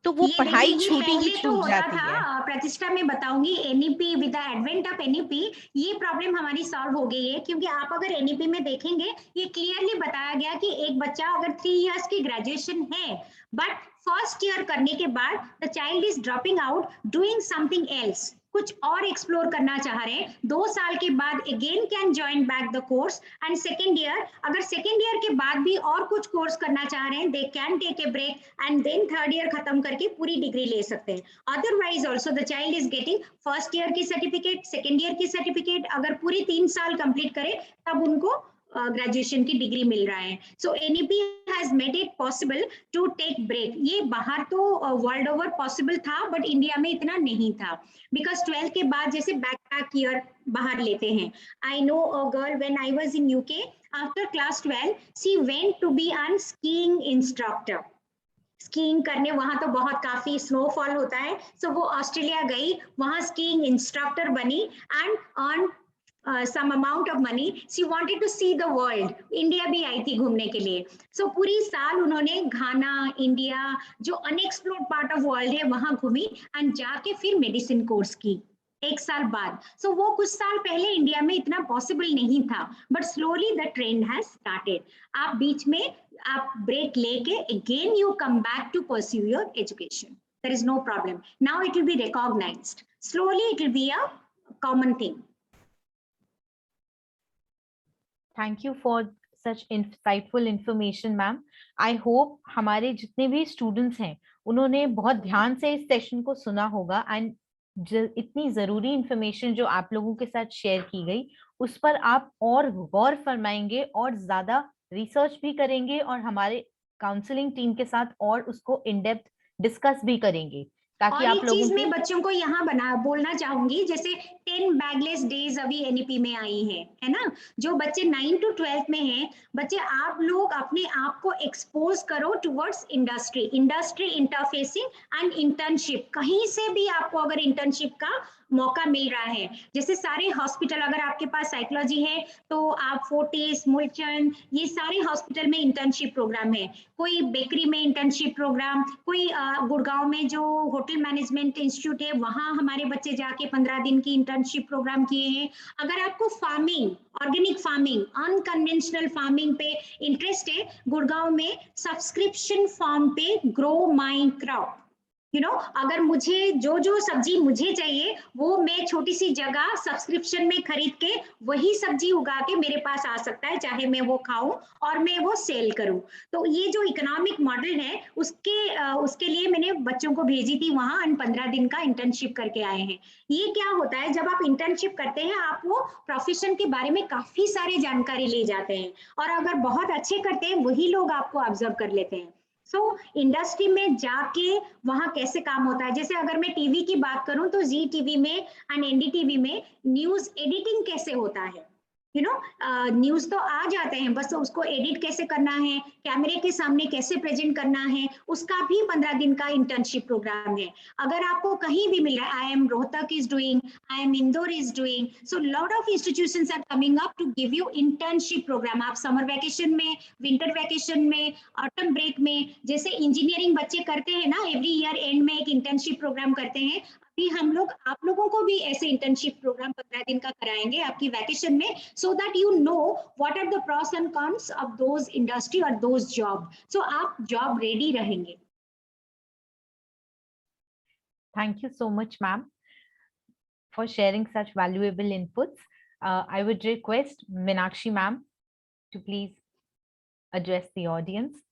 तो वो पढ़ाई छूटी ही छूट जाती है. प्रतिष्ठा में बताऊंगी, NEP with the advent of NEP ये प्रॉब्लम हमारी सॉल्व हो गई है, क्योंकि आप अगर एनईपी में देखेंगे, ये क्लियरली बताया गया कि एक बच्चा अगर 3 इयर्स की ग्रेजुएशन है, बट फर्स्ट ईयर करने के बाद the child is dropping out, doing something else, कुछ और एक्सप्लोर करना चाह रहे हैं, 2 साल के बाद again can join back the course, and second year, अगर सेकेंड ईयर के बाद भी और कुछ कोर्स करना चाह रहे हैं, they can take a break and then third year खत्म करके पूरी डिग्री ले सकते हैं. Otherwise also the child is getting first year की सर्टिफिकेट, सेकेंड ईयर की सर्टिफिकेट, अगर पूरी 3 साल कंप्लीट करे तब उनको ग्रेजुएशन की डिग्री मिल रहा है. So NEP has made it possible to take break. ये बाहर तो वर्ल्ड ओवर पॉसिबल था, बट इंडिया में इतना नहीं था, बिकॉज 12th के बाद जैसे बैकपैक ईयर बाहर लेते हैं. I know a girl when I was in UK, after class 12 she went to be an skiing instructor. Skiing करने, वहां तो बहुत काफी स्नोफॉल होता है, सो वो ऑस्ट्रेलिया गई, वहां स्कीइंग इंस्ट्रक्टर बनी and earn some amount of money. She wanted to see the world. India भी आई थी घूमने के लिए. So पूरी साल उन्होंने घाना, इंडिया, जो अनएक्सप्लोर्ड पार्ट ऑफ वर्ल्ड है वहां घूमी, एंड जाके फिर मेडिसिन कोर्स की 1 साल बाद. So वो कुछ साल पहले इंडिया में इतना पॉसिबल नहीं था, but slowly the trend has started. आप बीच में आप ब्रेक लेके again you come back to pursue your education. There is no problem. Now it will be recognized. Slowly it will be a common thing. Thank you for such insightful information, ma'am. I hope हमारे जितने भी students हैं, उन्होंने बहुत ध्यान से इस सेशन को सुना होगा, and इतनी जरूरी information जो आप लोगों के साथ शेयर की गई, उस पर आप और गौर फरमाएंगे और ज्यादा रिसर्च भी करेंगे, और हमारे काउंसलिंग टीम के साथ और उसको इन डेप्थ डिस्कस भी करेंगे ताकि और आप एक लोगों चीज की मैं बच्चों को यहाँ बोलना चाहूंगी, जैसे 10 बैगलेस डेज अभी एनईपी में आई है ना, जो बच्चे 9 to 12 में हैं, बच्चे आप लोग अपने आप को एक्सपोज करो towards industry interfacing and internship. कहीं से भी आपको अगर इंटर्नशिप का मौका मिल रहा है, जैसे सारे हॉस्पिटल, अगर आपके पास साइकोलॉजी है तो आप फोर्टिस, मूलचंद, ये सारे हॉस्पिटल में इंटर्नशिप प्रोग्राम है। कोई बेकरी में इंटर्नशिप प्रोग्राम, कोई गुड़गांव में जो होटल मैनेजमेंट इंस्टीट्यूट है वहां हमारे बच्चे जाके 15 दिन की इंटर्नशिप प्रोग्राम किए हैं। अगर आपको farming, organic farming, unconventional farming पे इंटरेस्ट है, गुड़गांव में सब्सक्रिप्शन फॉर्म पे ग्रो माई क्रॉप, अगर मुझे जो सब्जी मुझे चाहिए वो मैं छोटी सी जगह सब्सक्रिप्शन में खरीद के वही सब्जी उगा के मेरे पास आ सकता है, चाहे मैं वो खाऊं और मैं वो सेल करूं। तो ये जो इकोनॉमिक मॉडल है उसके लिए मैंने बच्चों को भेजी थी वहां, 15 दिन का इंटर्नशिप करके आए हैं। ये क्या होता है, जब आप इंटर्नशिप करते हैं आप वो प्रोफेशन के बारे में काफी सारी जानकारी ले जाते हैं, और अगर बहुत अच्छे करते हैं वही लोग आपको ऑब्जर्व कर लेते हैं। इंडस्ट्री में जाके वहां कैसे काम होता है, जैसे अगर मैं टीवी की बात करूं तो जी टीवी में एंड एनडीटीवी में न्यूज एडिटिंग कैसे होता है, न्यूज तो आ जाते हैं, बस उसको एडिट कैसे करना है, कैमरे के सामने कैसे प्रेजेंट करना है, उसका भी 15 दिन का इंटर्नशिप प्रोग्राम है। अगर आपको कहीं भी मिल रहा है, IIM Rohtak is doing, IIM Indore is doing, so lot of institutions are coming up to give you internship programme. आप समर वैकेशन में, विंटर वैकेशन में, ऑटम ब्रेक में, जैसे इंजीनियरिंग बच्चे करते हैं ना, एवरी ईयर एंड में एक इंटर्नशिप प्रोग्राम करते हैं, हम लोग आप लोगों को भी ऐसे इंटर्नशिप प्रोग्राम 15 दिन का कराएंगे आपकी वैकेशन में, so that you know what are the pros and cons of those industry or those job, so आप job ready रहेंगे। Thank you so much, ma'am, for sharing such valuable inputs. I would request Meenakshi ma'am to please address the audience.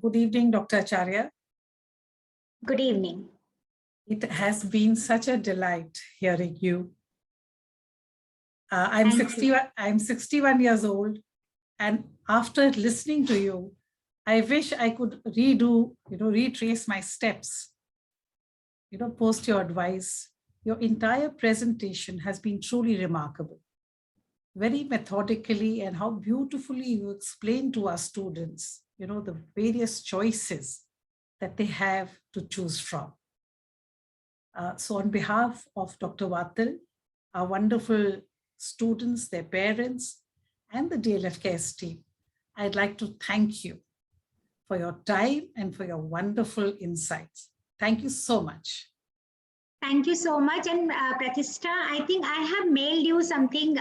Good evening, Dr. Acharya. Good evening. It has been such a delight hearing you. I'm 61 years old, and after listening to you, I wish I could retrace my steps, post your advice. Your entire presentation has been truly remarkable. Very methodically, and how beautifully you explain to our students, the various choices that they have to choose from. So on behalf of Dr. Vatal, our wonderful students, their parents, and the DLF Cares team, I'd like to thank you for your time and for your wonderful insights. Thank you so much. Thank you so much. And Pratishtha, I think I have mailed you something,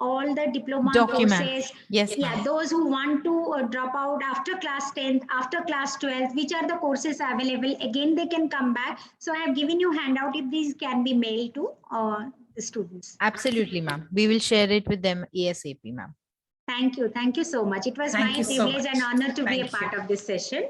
all the diploma courses. Yes, yeah, those who want to drop out after class 10th, after class 12th, which are the courses available, again they can come back. So I have given you handout if these can be mailed to the students. Absolutely, ma'am. We will share it with them ASAP, ma'am. Thank you so much. It was my privilege and honor to be a part of this session.